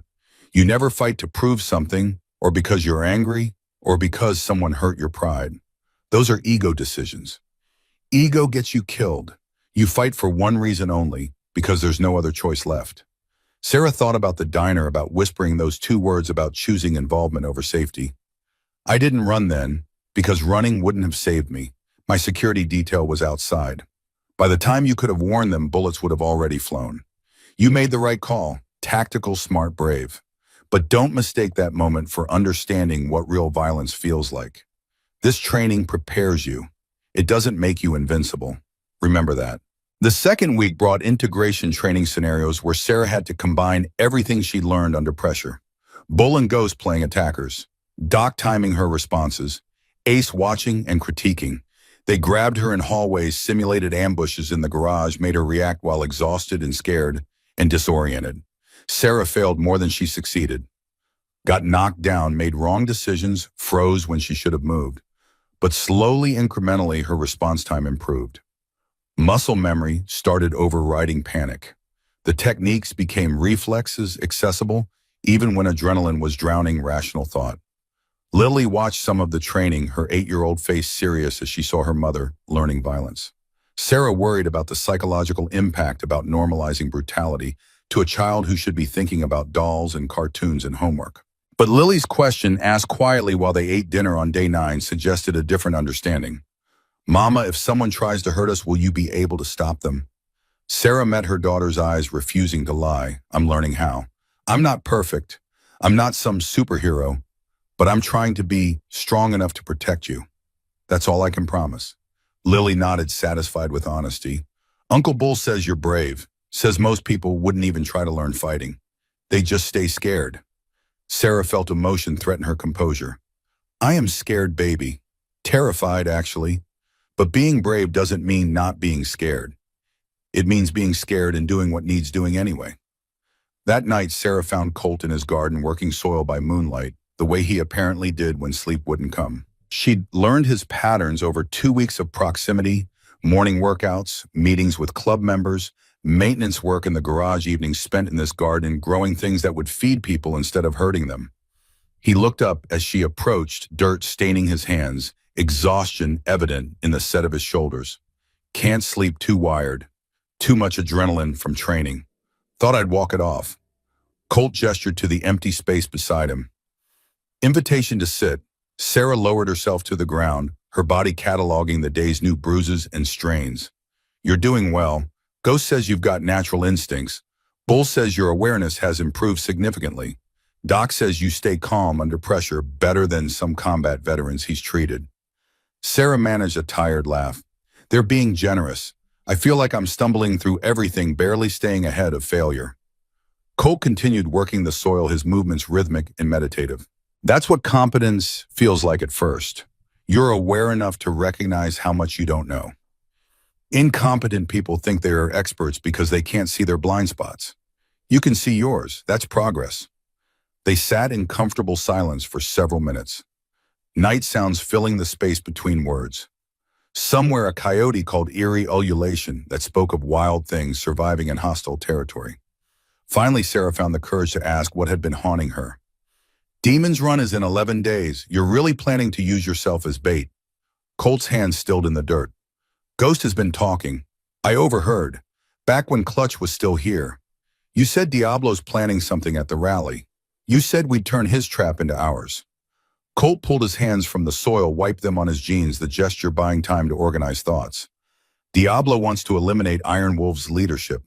You never fight to prove something, or because you're angry, or because someone hurt your pride. Those are ego decisions. Ego gets you killed. You fight for one reason only, because there's no other choice left. Sarah thought about the diner, about whispering those 2 words, about choosing involvement over safety. I didn't run then, because running wouldn't have saved me. My security detail was outside. By the time you could have warned them, bullets would have already flown. You made the right call, tactical, smart, brave. But don't mistake that moment for understanding what real violence feels like. This training prepares you. It doesn't make you invincible. Remember that. The second week brought integration training scenarios where Sarah had to combine everything she learned under pressure. Bull and Ghost playing attackers, Doc timing her responses, Ace watching and critiquing. They grabbed her in hallways, simulated ambushes in the garage, made her react while exhausted and scared and disoriented. Sarah failed more than she succeeded. Got knocked down, made wrong decisions, froze when she should have moved. But slowly, incrementally, her response time improved. Muscle memory started overriding panic. The techniques became reflexes, accessible, even when adrenaline was drowning rational thought. Lily watched some of the training, her 8-year-old face serious as she saw her mother learning violence. Sarah worried about the psychological impact, about normalizing brutality to a child who should be thinking about dolls and cartoons and homework. But Lily's question, asked quietly while they ate dinner on day 9, suggested a different understanding. Mama, if someone tries to hurt us, will you be able to stop them? Sarah met her daughter's eyes, refusing to lie. I'm learning how. I'm not perfect. I'm not some superhero. But I'm trying to be strong enough to protect you. That's all I can promise. Lily nodded, satisfied with honesty. Uncle Bull says you're brave, says most people wouldn't even try to learn fighting. They just stay scared. Sarah felt emotion threaten her composure. I am scared, baby. Terrified, actually. But being brave doesn't mean not being scared. It means being scared and doing what needs doing anyway. That night, Sarah found Colt in his garden working soil by moonlight, the way he apparently did when sleep wouldn't come. She'd learned his patterns over 2 weeks of proximity, morning workouts, meetings with club members, maintenance work in the garage, evenings spent in this garden growing things that would feed people instead of hurting them. He looked up as she approached, dirt staining his hands, exhaustion evident in the set of his shoulders. Can't sleep, too wired. Too much adrenaline from training. Thought I'd walk it off. Colt gestured to the empty space beside him. Invitation to sit. Sarah lowered herself to the ground, her body cataloging the day's new bruises and strains. You're doing well. Ghost says you've got natural instincts. Bull says your awareness has improved significantly. Doc says you stay calm under pressure better than some combat veterans he's treated. Sarah managed a tired laugh. They're being generous. I feel like I'm stumbling through everything, barely staying ahead of failure. Colt continued working the soil, his movements rhythmic and meditative. That's what competence feels like at first. You're aware enough to recognize how much you don't know. Incompetent people think they are experts because they can't see their blind spots. You can see yours. That's progress. They sat in comfortable silence for several minutes. Night sounds filling the space between words. Somewhere a coyote called eerie ululation that spoke of wild things surviving in hostile territory. Finally, Sarah found the courage to ask what had been haunting her. Demon's Run is in 11 days. You're really planning to use yourself as bait. Colt's hands stilled in the dirt. Ghost has been talking. I overheard. Back when Clutch was still here. You said Diablo's planning something at the rally. You said we'd turn his trap into ours. Colt pulled his hands from the soil, wiped them on his jeans, the gesture buying time to organize thoughts. Diablo wants to eliminate Iron Wolf's leadership.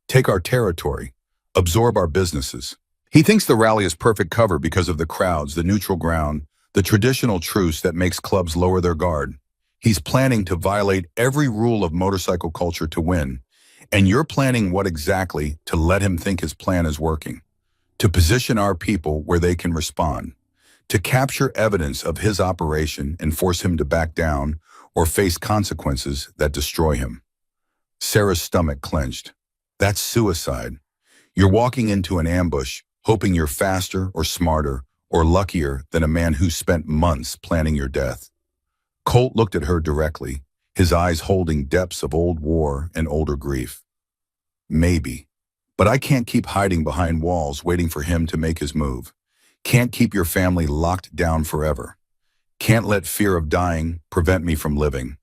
Take our territory. Absorb our businesses. He thinks the rally is perfect cover because of the crowds, the neutral ground, the traditional truce that makes clubs lower their guard. He's planning to violate every rule of motorcycle culture to win. And you're planning what exactly to let him think his plan is working? To position our people where they can respond. To capture evidence of his operation and force him to back down or face consequences that destroy him. Sarah's stomach clenched. That's suicide. You're walking into an ambush, hoping you're faster or smarter or luckier than a man who spent months planning your death. Colt looked at her directly, his eyes holding depths of old war and older grief. Maybe. But I can't keep hiding behind walls waiting for him to make his move. Can't keep your family locked down forever. Can't let fear of dying prevent me from living.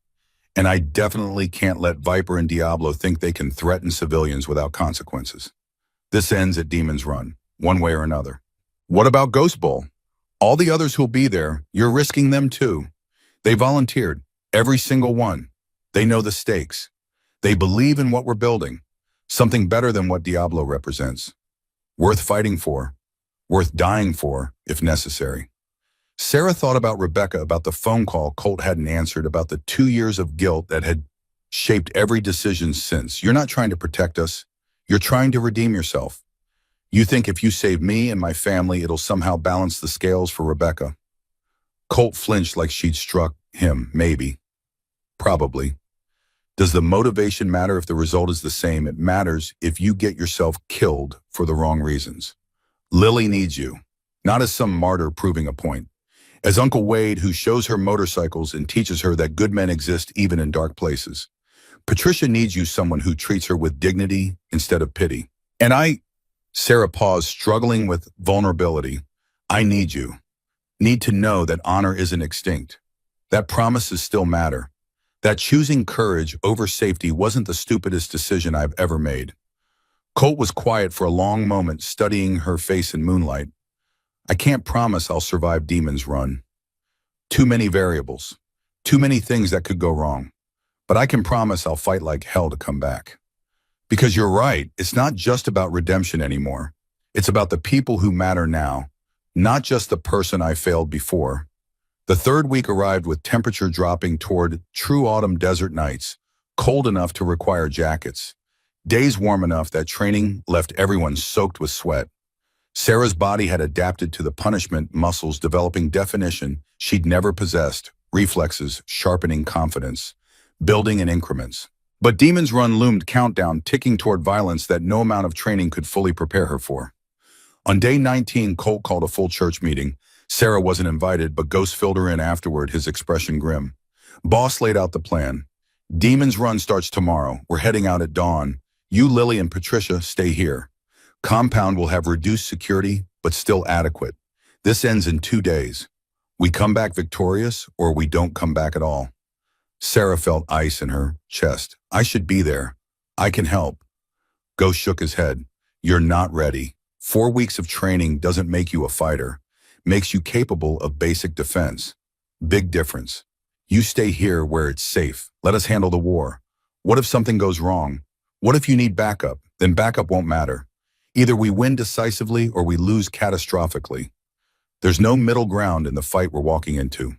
And I definitely can't let Viper and Diablo think they can threaten civilians without consequences. This ends at Demon's Run, one way or another. What about Ghost Bull? All the others who'll be there, you're risking them too. They volunteered, every single one. They know the stakes. They believe in what we're building, something better than what Diablo represents. Worth fighting for, worth dying for, if necessary. Sarah thought about Rebecca, about the phone call Colt hadn't answered, about the 2 years of guilt that had shaped every decision since. You're not trying to protect us. You're trying to redeem yourself. You think if you save me and my family, it'll somehow balance the scales for Rebecca. Colt flinched like she'd struck him, maybe. Probably. Does the motivation matter if the result is the same? It matters if you get yourself killed for the wrong reasons. Lily needs you, not as some martyr proving a point. As Uncle Wade, who shows her motorcycles and teaches her that good men exist even in dark places. Patricia needs you, someone who treats her with dignity instead of pity. And Sarah paused, struggling with vulnerability. I need you. Need to know that honor isn't extinct. That promises still matter. That choosing courage over safety wasn't the stupidest decision I've ever made. Colt was quiet for a long moment, studying her face in moonlight. I can't promise I'll survive Demon's Run. Too many variables. Too many things that could go wrong. But I can promise I'll fight like hell to come back. Because you're right, it's not just about redemption anymore. It's about the people who matter now, not just the person I failed before. The third week arrived with temperature dropping toward true autumn desert nights, cold enough to require jackets. Days warm enough that training left everyone soaked with sweat. Sarah's body had adapted to the punishment, muscles developing definition she'd never possessed, reflexes sharpening confidence, building in increments. But Demon's Run loomed countdown, ticking toward violence that no amount of training could fully prepare her for. On day 19, Colt called a full church meeting. Sarah wasn't invited, but Ghost filled her in afterward, his expression grim. Boss laid out the plan. Demon's Run starts tomorrow. We're heading out at dawn. You, Lily, and Patricia stay here. Compound will have reduced security, but still adequate. This ends in 2 days. We come back victorious, or we don't come back at all. Sarah felt ice in her chest. I should be there. I can help. Ghost shook his head. You're not ready. 4 weeks of training doesn't make you a fighter. Makes you capable of basic defense. Big difference. You stay here where it's safe. Let us handle the war. What if something goes wrong? What if you need backup? Then backup won't matter. Either we win decisively or we lose catastrophically. There's no middle ground in the fight we're walking into.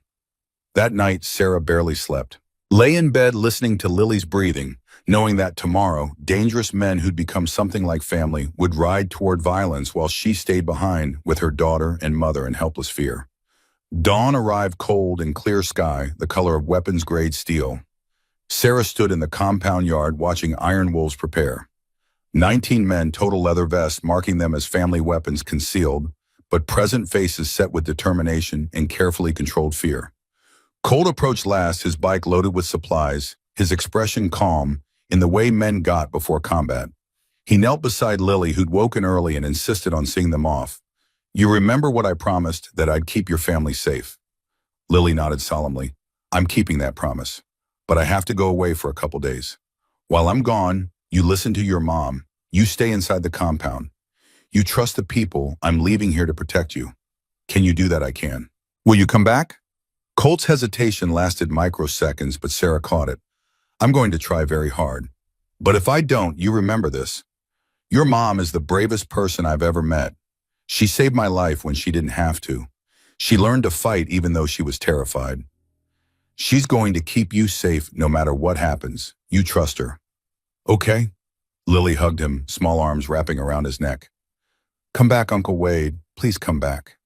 That night, Sarah barely slept. Lay in bed listening to Lily's breathing, knowing that tomorrow, dangerous men who'd become something like family would ride toward violence while she stayed behind with her daughter and mother in helpless fear. Dawn arrived cold and clear sky, the color of weapons-grade steel. Sarah stood in the compound yard watching iron wolves prepare. 19 men, total leather vests, marking them as family weapons concealed, but present faces set with determination and carefully controlled fear. Colt approached last, his bike loaded with supplies, his expression calm, in the way men got before combat. He knelt beside Lily, who'd woken early and insisted on seeing them off. You remember what I promised, that I'd keep your family safe? Lily nodded solemnly. I'm keeping that promise, but I have to go away for a couple days. While I'm gone, you listen to your mom. You stay inside the compound. You trust the people. I'm leaving here to protect you. Can you do that? I can. Will you come back? Colt's hesitation lasted microseconds, but Sarah caught it. I'm going to try very hard. But if I don't, you remember this. Your mom is the bravest person I've ever met. She saved my life when she didn't have to. She learned to fight even though she was terrified. She's going to keep you safe no matter what happens. You trust her. Okay? Lily hugged him, small arms wrapping around his neck. Come back, Uncle Wade. Please come back.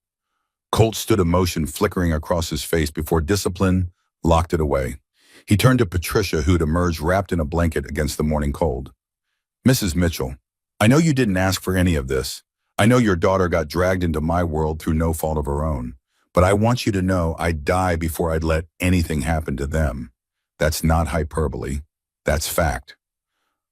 Colt stood, emotion flickering across his face before discipline locked it away. He turned to Patricia, who'd emerged wrapped in a blanket against the morning cold. Mrs. Mitchell, I know you didn't ask for any of this. I know your daughter got dragged into my world through no fault of her own. But I want you to know I'd die before I'd let anything happen to them. That's not hyperbole. That's fact.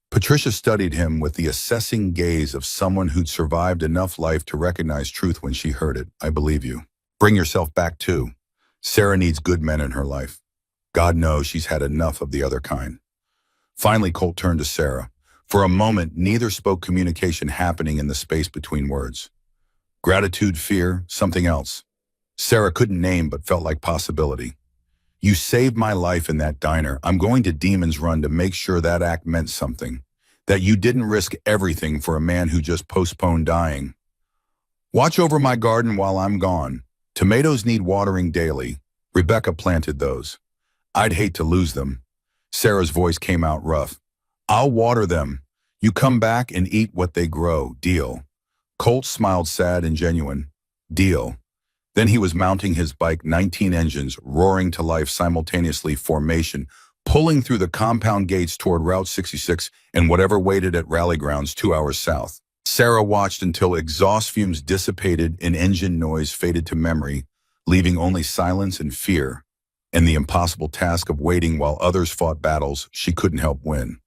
Patricia studied him with the assessing gaze of someone who'd survived enough life to recognize truth when she heard it. I believe you. Bring yourself back too. Sarah needs good men in her life. God knows she's had enough of the other kind. Finally, Colt turned to Sarah. For a moment, neither spoke, communication happening in the space between words. Gratitude, fear, something else. Sarah couldn't name but felt like possibility. You saved my life in that diner. I'm going to Demon's Run to make sure that act meant something. That you didn't risk everything for a man who just postponed dying. Watch over my garden while I'm gone. Tomatoes need watering daily. Rebecca planted those. I'd hate to lose them. Sarah's voice came out rough. I'll water them. You come back and eat what they grow. Deal. Colt smiled, sad and genuine. Deal. Then he was mounting his bike, 19 engines roaring to life simultaneously, formation, pulling through the compound gates toward Route 66 and whatever waited at rally grounds 2 hours south. Sarah watched until exhaust fumes dissipated and engine noise faded to memory, leaving only silence and fear, and the impossible task of waiting while others fought battles she couldn't help win.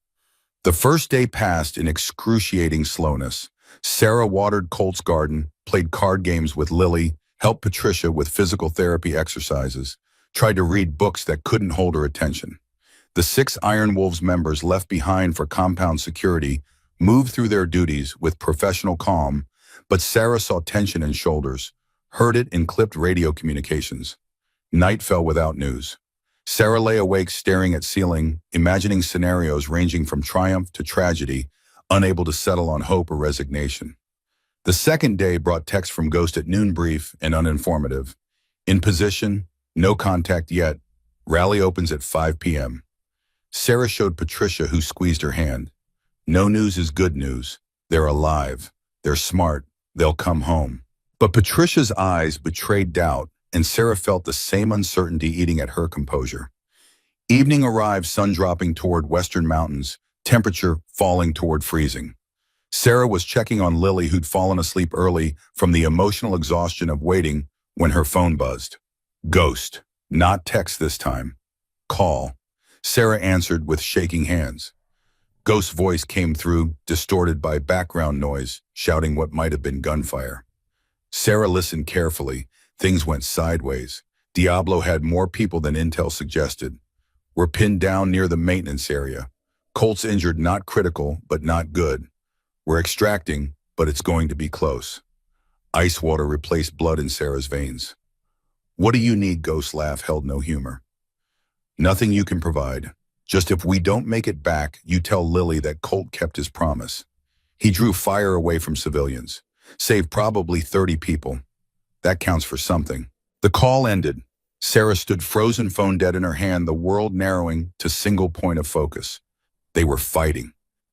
The first day passed in excruciating slowness. Sarah watered Colt's garden, played card games with Lily, helped Patricia with physical therapy exercises, tried to read books that couldn't hold her attention. The 6 Iron Wolves members left behind for compound security moved through their duties with professional calm, but Sarah saw tension in shoulders, heard it in clipped radio communications. Night fell without news. Sarah lay awake staring at ceiling, imagining scenarios ranging from triumph to tragedy, unable to settle on hope or resignation. The second day brought text from Ghost at noon, brief and uninformative. In position, no contact yet. Rally opens at 5 p.m. Sarah showed Patricia, who squeezed her hand. No news is good news. They're alive. They're smart. They'll come home. But Patricia's eyes betrayed doubt, and Sarah felt the same uncertainty eating at her composure. Evening arrived, sun dropping toward western mountains, temperature falling toward freezing. Sarah was checking on Lily, who'd fallen asleep early from the emotional exhaustion of waiting, when her phone buzzed. Ghost. Not text this time. Call. Sarah answered with shaking hands. Ghost's voice came through, distorted by background noise, shouting what might have been gunfire. Sarah listened carefully. Things went sideways. Diablo had more people than intel suggested. We're pinned down near the maintenance area. Colt's injured, not critical, but not good. We're extracting, but it's going to be close. Ice water replaced blood in Sarah's veins. What do you need? Ghost's laugh held no humor. Nothing you can provide. Just if we don't make it back, you tell Lily that Colt kept his promise. He drew fire away from civilians, saved probably 30 people. That counts for something. The call ended. Sarah stood frozen, phone dead in her hand, the world narrowing to single point of focus. They were fighting,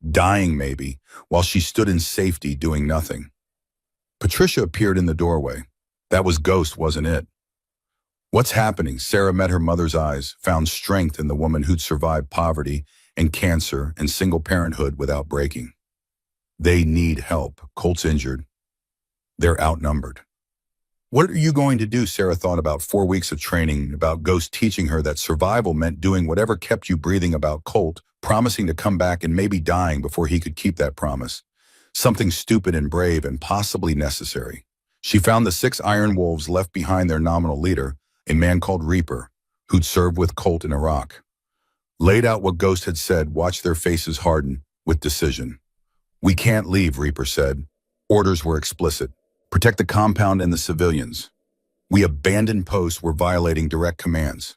dying maybe, while she stood in safety doing nothing. Patricia appeared in the doorway. That was Ghost, wasn't it? What's happening? Sarah met her mother's eyes, found strength in the woman who'd survived poverty and cancer and single parenthood without breaking. They need help. Colt's injured. They're outnumbered. What are you going to do? Sarah thought about 4 weeks of training, about Ghost teaching her that survival meant doing whatever kept you breathing, about Colt promising to come back and maybe dying before he could keep that promise. Something stupid and brave and possibly necessary. She found the 6 iron wolves left behind their nominal leader, a man called Reaper, who'd served with Colt in Iraq. Laid out what Ghost had said, watched their faces harden with decision. We can't leave, Reaper said. Orders were explicit. Protect the compound and the civilians. We abandoned posts, were violating direct commands.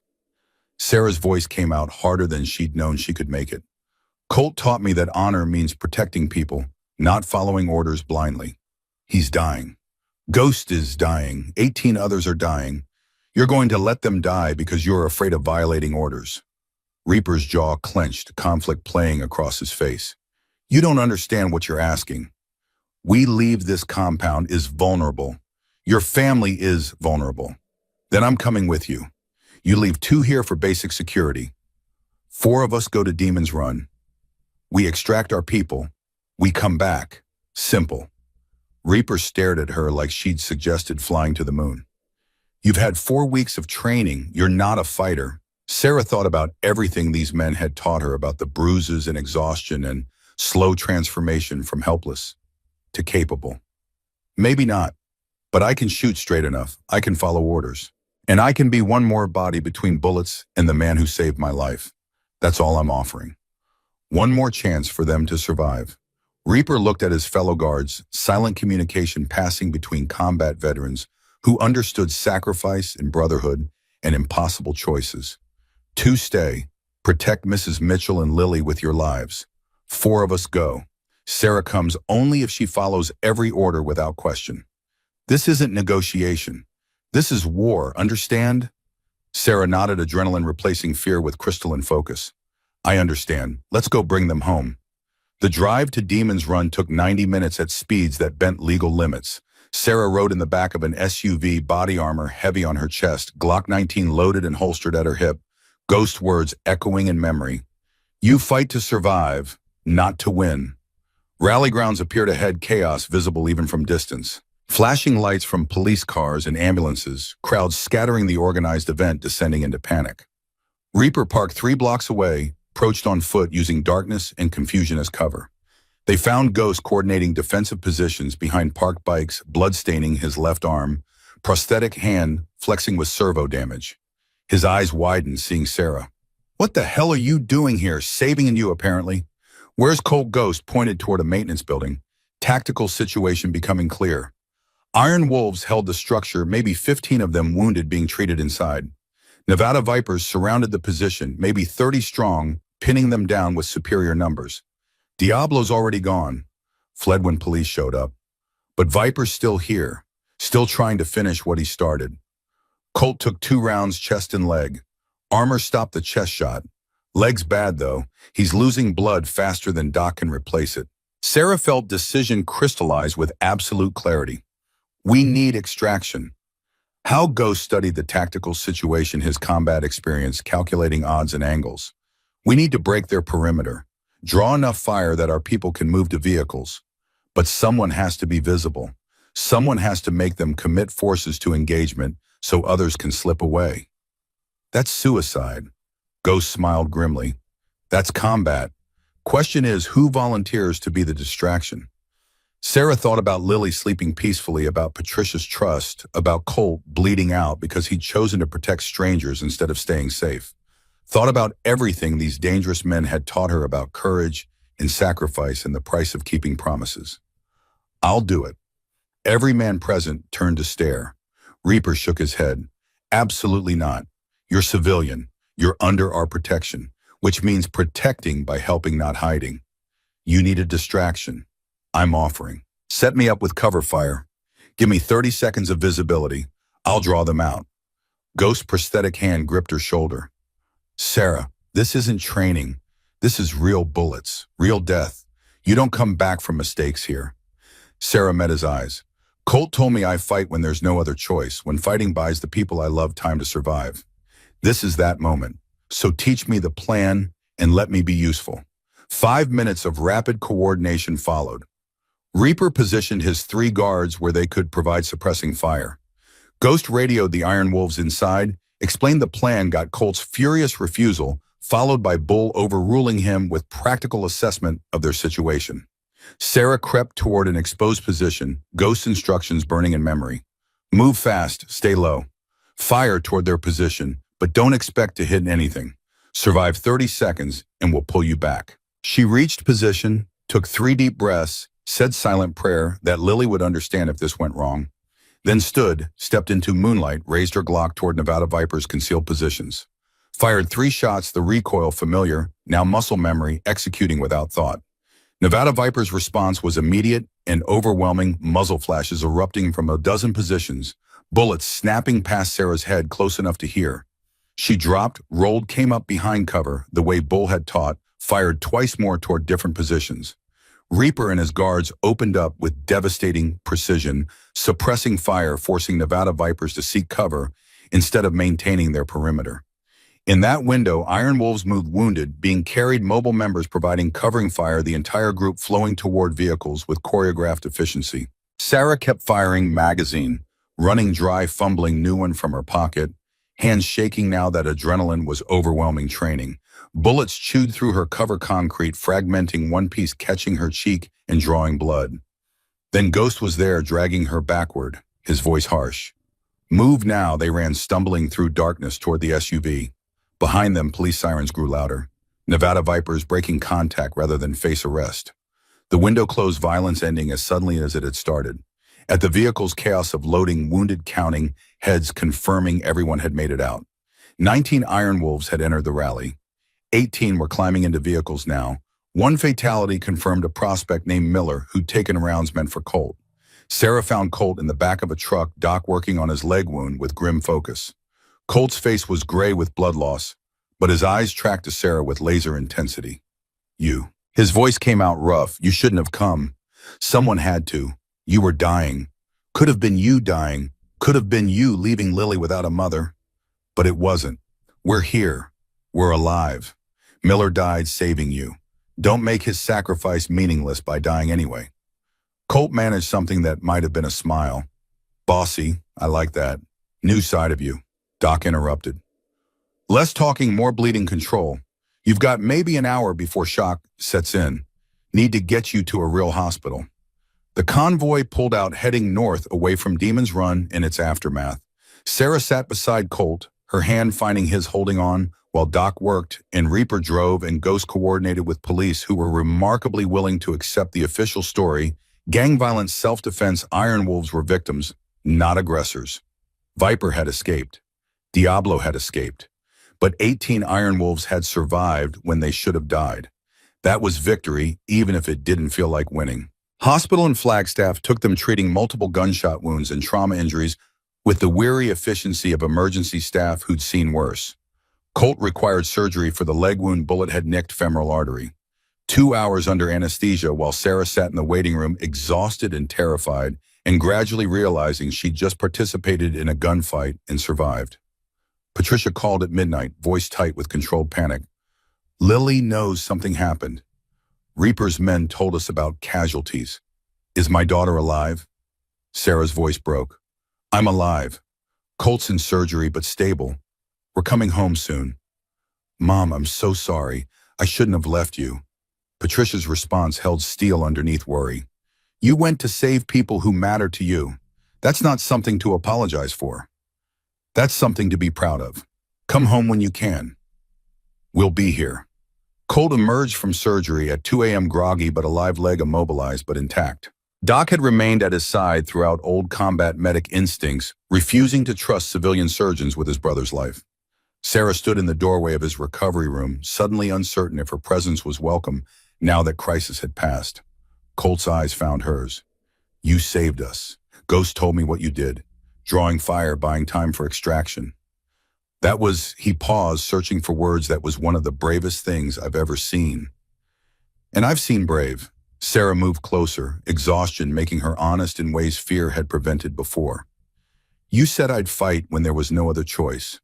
Sarah's voice came out harder than she'd known she could make it. Colt taught me that honor means protecting people, not following orders blindly. He's dying. Ghost is dying. 18 others are dying. You're going to let them die because you're afraid of violating orders. Reaper's jaw clenched, conflict playing across his face. You don't understand what you're asking. We leave this compound is vulnerable. Your family is vulnerable. Then I'm coming with you. You leave 2 here for basic security. 4 of us go to Demon's Run. We extract our people. We come back. Simple. Reaper stared at her like she'd suggested flying to the moon. You've had 4 weeks of training. You're not a fighter. Sarah thought about everything these men had taught her, about the bruises and exhaustion and slow transformation from helpless to capable. Maybe not, but I can shoot straight enough. I can follow orders. And I can be one more body between bullets and the man who saved my life. That's all I'm offering. One more chance for them to survive. Reaper looked at his fellow guards, silent communication passing between combat veterans who understood sacrifice and brotherhood and impossible choices. 2 stay. Protect Mrs. Mitchell and Lily with your lives. 4 of us go. Sarah comes only if she follows every order without question. This isn't negotiation. This is war, understand? Sarah nodded, adrenaline replacing fear with crystalline focus. I understand. Let's go bring them home. The drive to Demon's Run took 90 minutes at speeds that bent legal limits. Sarah rode in the back of an SUV, body armor heavy on her chest, Glock 19 loaded and holstered at her hip, Ghost words echoing in memory. You fight to survive, not to win. Rally grounds appeared ahead, chaos visible even from distance. Flashing lights from police cars and ambulances, crowds scattering the organized event, descending into panic. Reaper parked 3 blocks away, approached on foot using darkness and confusion as cover. They found Ghost coordinating defensive positions behind parked bikes, blood staining his left arm, prosthetic hand flexing with servo damage. His eyes widened, seeing Sarah. What the hell are you doing here? Saving you, apparently. Where's Colt? Ghost pointed toward a maintenance building, tactical situation becoming clear. Iron wolves held the structure, maybe 15 of them wounded being treated inside. Nevada Vipers surrounded the position, maybe 30 strong, pinning them down with superior numbers. Diablo's already gone, fled when police showed up. But Viper's still here, still trying to finish what he started. Colt took 2 rounds, chest and leg. Armor stopped the chest shot. Leg's bad though. He's losing blood faster than Doc can replace it. Sarah felt decision crystallize with absolute clarity. We need extraction. How Ghost studied the tactical situation, his combat experience, calculating odds and angles. We need to break their perimeter. Draw enough fire that our people can move to vehicles. But someone has to be visible. Someone has to make them commit forces to engagement so others can slip away. That's suicide. Ghost smiled grimly. That's combat. Question is, who volunteers to be the distraction? Sarah thought about Lily sleeping peacefully, about Patricia's trust, about Colt bleeding out because he'd chosen to protect strangers instead of staying safe. Thought about everything these dangerous men had taught her about courage and sacrifice and the price of keeping promises. I'll do it. Every man present turned to stare. Reaper shook his head. Absolutely not. You're civilian. You're under our protection, which means protecting by helping, not hiding. You need a distraction. I'm offering. Set me up with cover fire. Give me 30 seconds of visibility. I'll draw them out. Ghost's prosthetic hand gripped her shoulder. Sarah, this isn't training. This is real bullets, real death. You don't come back from mistakes here. Sarah met his eyes. Colt told me I fight when there's no other choice, when fighting buys the people I love time to survive. This is that moment. So teach me the plan and let me be useful. 5 minutes of rapid coordination followed. Reaper positioned his 3 guards where they could provide suppressing fire. Ghost radioed the Iron Wolves inside, explained the plan, got Colt's furious refusal, followed by Bull overruling him with practical assessment of their situation. Sarah crept toward an exposed position, Ghost's instructions burning in memory. Move fast, stay low. Fire toward their position, but don't expect to hit anything. Survive 30 seconds and we'll pull you back. She reached position, took 3 deep breaths, said silent prayer that Lily would understand if this went wrong, then stood, stepped into moonlight, raised her Glock toward Nevada Viper's concealed positions. Fired 3 shots, the recoil familiar, now muscle memory, executing without thought. Nevada Viper's response was immediate and overwhelming, muzzle flashes erupting from a dozen positions, bullets snapping past Sarah's head close enough to hear. She dropped, rolled, came up behind cover, the way Bull had taught, fired twice more toward different positions. Reaper and his guards opened up with devastating precision, suppressing fire, forcing Nevada Vipers to seek cover instead of maintaining their perimeter. In that window, Iron Wolves moved wounded, being carried, mobile members providing covering fire, the entire group flowing toward vehicles with choreographed efficiency. Sarah kept firing magazine, running dry, fumbling new one from her pocket, hands shaking now that adrenaline was overwhelming training. Bullets chewed through her cover concrete, fragmenting one piece, catching her cheek and drawing blood. Then Ghost was there, dragging her backward, his voice harsh. Move now, they ran stumbling through darkness toward the SUV. Behind them, police sirens grew louder. Nevada Vipers breaking contact rather than face arrest. The window closed, violence ending as suddenly as it had started. At the vehicle's chaos of loading, wounded counting, heads confirming everyone had made it out. 19 Iron Wolves had entered the rally. 18 were climbing into vehicles now. 1 fatality confirmed, a prospect named Miller who'd taken rounds meant for Colt. Sarah found Colt in the back of a truck, Doc working on his leg wound with grim focus. Colt's face was gray with blood loss, but his eyes tracked to Sarah with laser intensity. You. His voice came out rough. You shouldn't have come. Someone had to. You were dying. Could have been you dying. Could have been you leaving Lily without a mother. But it wasn't. We're here. We're alive. Miller died saving you. Don't make his sacrifice meaningless by dying anyway. Colt managed something that might have been a smile. Bossy, I like that. New side of you. Doc interrupted. Less talking, more bleeding control. You've got maybe an hour before shock sets in. Need to get you to a real hospital. The convoy pulled out, heading north away from Demon's Run and its aftermath. Sarah sat beside Colt, her hand finding his, holding on, while Doc worked and Reaper drove and Ghost coordinated with police who were remarkably willing to accept the official story. Gang violence, self-defense, Iron Wolves were victims, not aggressors. Viper had escaped. Diablo had escaped. But 18 Iron Wolves had survived when they should have died. That was victory, even if it didn't feel like winning. Hospital and Flagstaff took them, treating multiple gunshot wounds and trauma injuries with the weary efficiency of emergency staff who'd seen worse. Colt required surgery for the leg wound, bullet had nicked femoral artery. 2 hours under anesthesia while Sarah sat in the waiting room, exhausted and terrified, and gradually realizing she'd just participated in a gunfight and survived. Patricia called at midnight, voice tight with controlled panic. Lily knows something happened. Reaper's men told us about casualties. Is my daughter alive? Sarah's voice broke. I'm alive. Colt's in surgery but stable. We're coming home soon. Mom, I'm so sorry. I shouldn't have left you. Patricia's response held steel underneath worry. You went to save people who matter to you. That's not something to apologize for. That's something to be proud of. Come home when you can. We'll be here. Colt emerged from surgery at 2 a.m. groggy but a live leg immobilized but intact. Doc had remained at his side throughout old combat medic instincts, refusing to trust civilian surgeons with his brother's life. Sarah stood in the doorway of his recovery room, suddenly uncertain if her presence was welcome now that crisis had passed. Colt's eyes found hers. You saved us. Ghost told me what you did. Drawing fire, buying time for extraction. He paused, searching for words. That was one of the bravest things I've ever seen. And I've seen brave. Sarah moved closer, exhaustion making her honest in ways fear had prevented before. You said I'd fight when there was no other choice.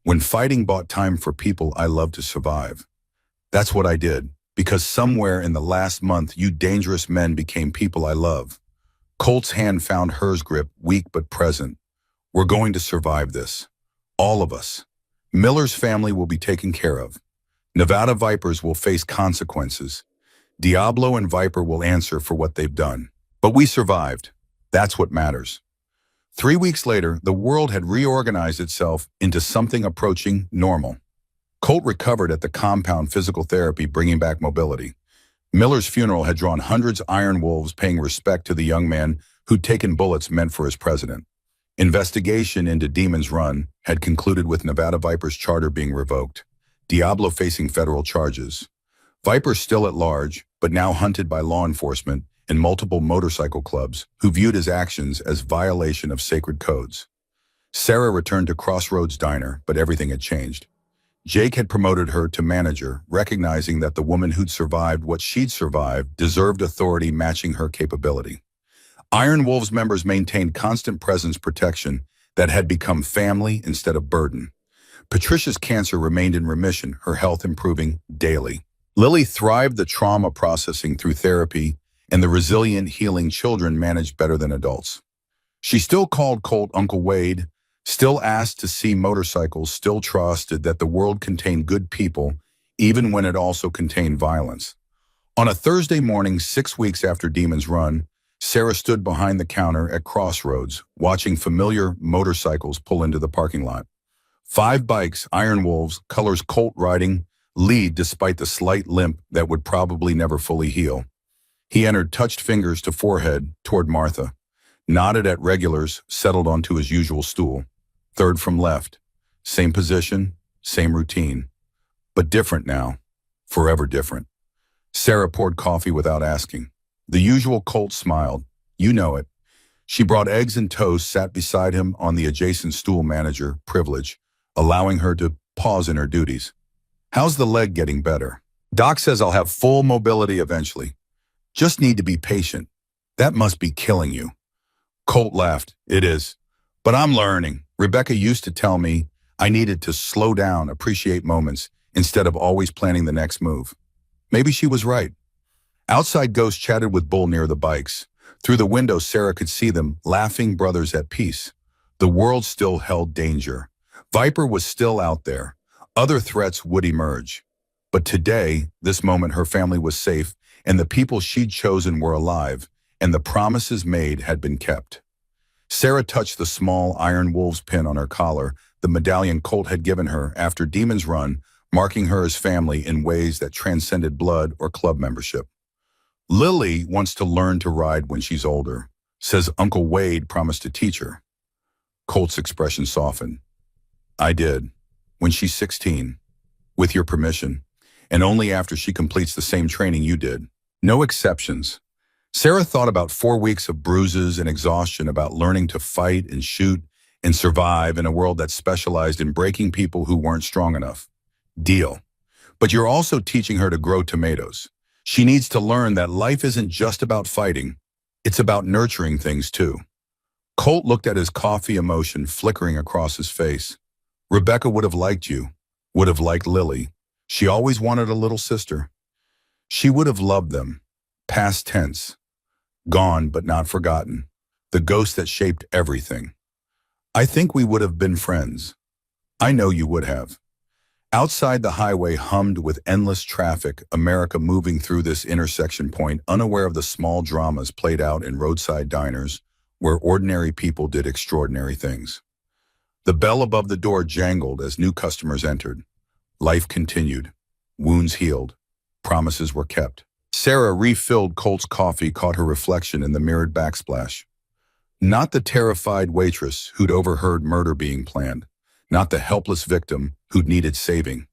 When fighting bought time for people I love to survive. That's what I did, because somewhere in the last month you dangerous men became people I love. Colt's hand found hers, grip, weak but present. We're going to survive this. All of us. Miller's family will be taken care of. Nevada Vipers will face consequences. Diablo and Viper will answer for what they've done. But we survived. That's what matters. 3 weeks later, the world had reorganized itself into something approaching normal. Colt recovered at the compound, physical therapy bringing back mobility. Miller's funeral had drawn hundreds of Iron Wolves paying respect to the young man who'd taken bullets meant for his president. Investigation into Demon's Run had concluded with Nevada Viper's charter being revoked. Diablo facing federal charges. Viper still at large, but now hunted by law enforcement and multiple motorcycle clubs who viewed his actions as violation of sacred codes. Sarah returned to Crossroads Diner, but everything had changed. Jake had promoted her to manager, recognizing that the woman who'd survived what she'd survived deserved authority matching her capability. Iron Wolves members maintained constant presence protection that had become family instead of burden. Patricia's cancer remained in remission, her health improving daily. Lily thrived the trauma processing through therapy, and the resilient healing children managed better than adults. She still called Colt Uncle Wade, still asked to see motorcycles, still trusted that the world contained good people, even when it also contained violence. On a Thursday morning, 6 weeks after Demon's Run, Sarah stood behind the counter at Crossroads, watching familiar motorcycles pull into the parking lot. 5 bikes, Iron Wolves, colors Colt riding, lead despite the slight limp that would probably never fully heal. He entered, touched fingers to forehead toward Martha, nodded at regulars, settled onto his usual stool. Third from left. Same position, same routine. But different now. Forever different. Sarah poured coffee without asking. The usual Colt smiled. You know it. She brought eggs and toast, sat beside him on the adjacent stool, manager, privilege, allowing her to pause in her duties. How's the leg getting better? Doc says I'll have full mobility eventually. Just need to be patient. That must be killing you. Colt laughed. It is. But I'm learning. Rebecca used to tell me I needed to slow down, appreciate moments, instead of always planning the next move. Maybe she was right. Outside, Ghost chatted with Bull near the bikes. Through the window, Sarah could see them, laughing brothers at peace. The world still held danger. Viper was still out there. Other threats would emerge. But today, this moment, her family was safe, and the people she'd chosen were alive, and the promises made had been kept. Sarah touched the small Iron Wolves pin on her collar, the medallion Colt had given her after Demon's Run, marking her as family in ways that transcended blood or club membership. Lily wants to learn to ride when she's older, says Uncle Wade promised to teach her. Colt's expression softened. I did, when she's 16, with your permission, and only after she completes the same training you did. No exceptions. Sarah thought about 4 weeks of bruises and exhaustion, about learning to fight and shoot and survive in a world that specialized in breaking people who weren't strong enough. Deal. But you're also teaching her to grow tomatoes. She needs to learn that life isn't just about fighting. It's about nurturing things too. Colt looked at his coffee, emotion flickering across his face. Rebecca would have liked you, would have liked Lily. She always wanted a little sister. She would have loved them. Past tense. Gone but not forgotten. The ghost that shaped everything. I think we would have been friends. I know you would have. Outside, the highway hummed with endless traffic, America moving through this intersection point, unaware of the small dramas played out in roadside diners where ordinary people did extraordinary things. The bell above the door jangled as new customers entered. Life continued. Wounds healed. Promises were kept. Sarah refilled Colt's coffee, caught her reflection in the mirrored backsplash. Not the terrified waitress who'd overheard murder being planned. Not the helpless victim who'd needed saving,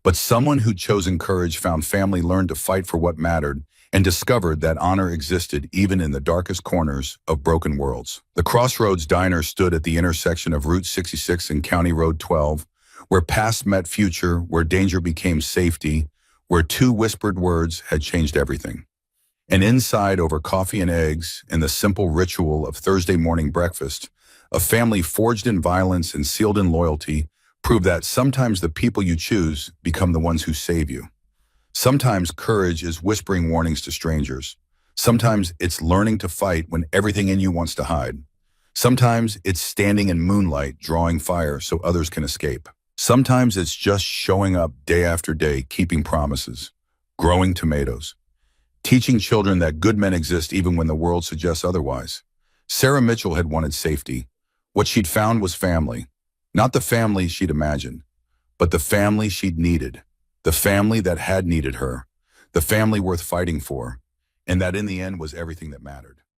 but someone who'd chosen courage, found family, learned to fight for what mattered, and discovered that honor existed even in the darkest corners of broken worlds. The Crossroads Diner stood at the intersection of Route 66 and County Road 12, where past met future, where danger became safety, where two whispered words had changed everything. And inside, over coffee and eggs and the simple ritual of Thursday morning breakfast, a family forged in violence and sealed in loyalty proved that sometimes the people you choose become the ones who save you. Sometimes courage is whispering warnings to strangers. Sometimes it's learning to fight when everything in you wants to hide. Sometimes it's standing in moonlight, drawing fire so others can escape. Sometimes it's just showing up day after day, keeping promises, growing tomatoes, teaching children that good men exist even when the world suggests otherwise. Sarah Mitchell had wanted safety. What she'd found was family. Not the family she'd imagined, but the family she'd needed. The family that had needed her. The family worth fighting for. And that in the end was everything that mattered.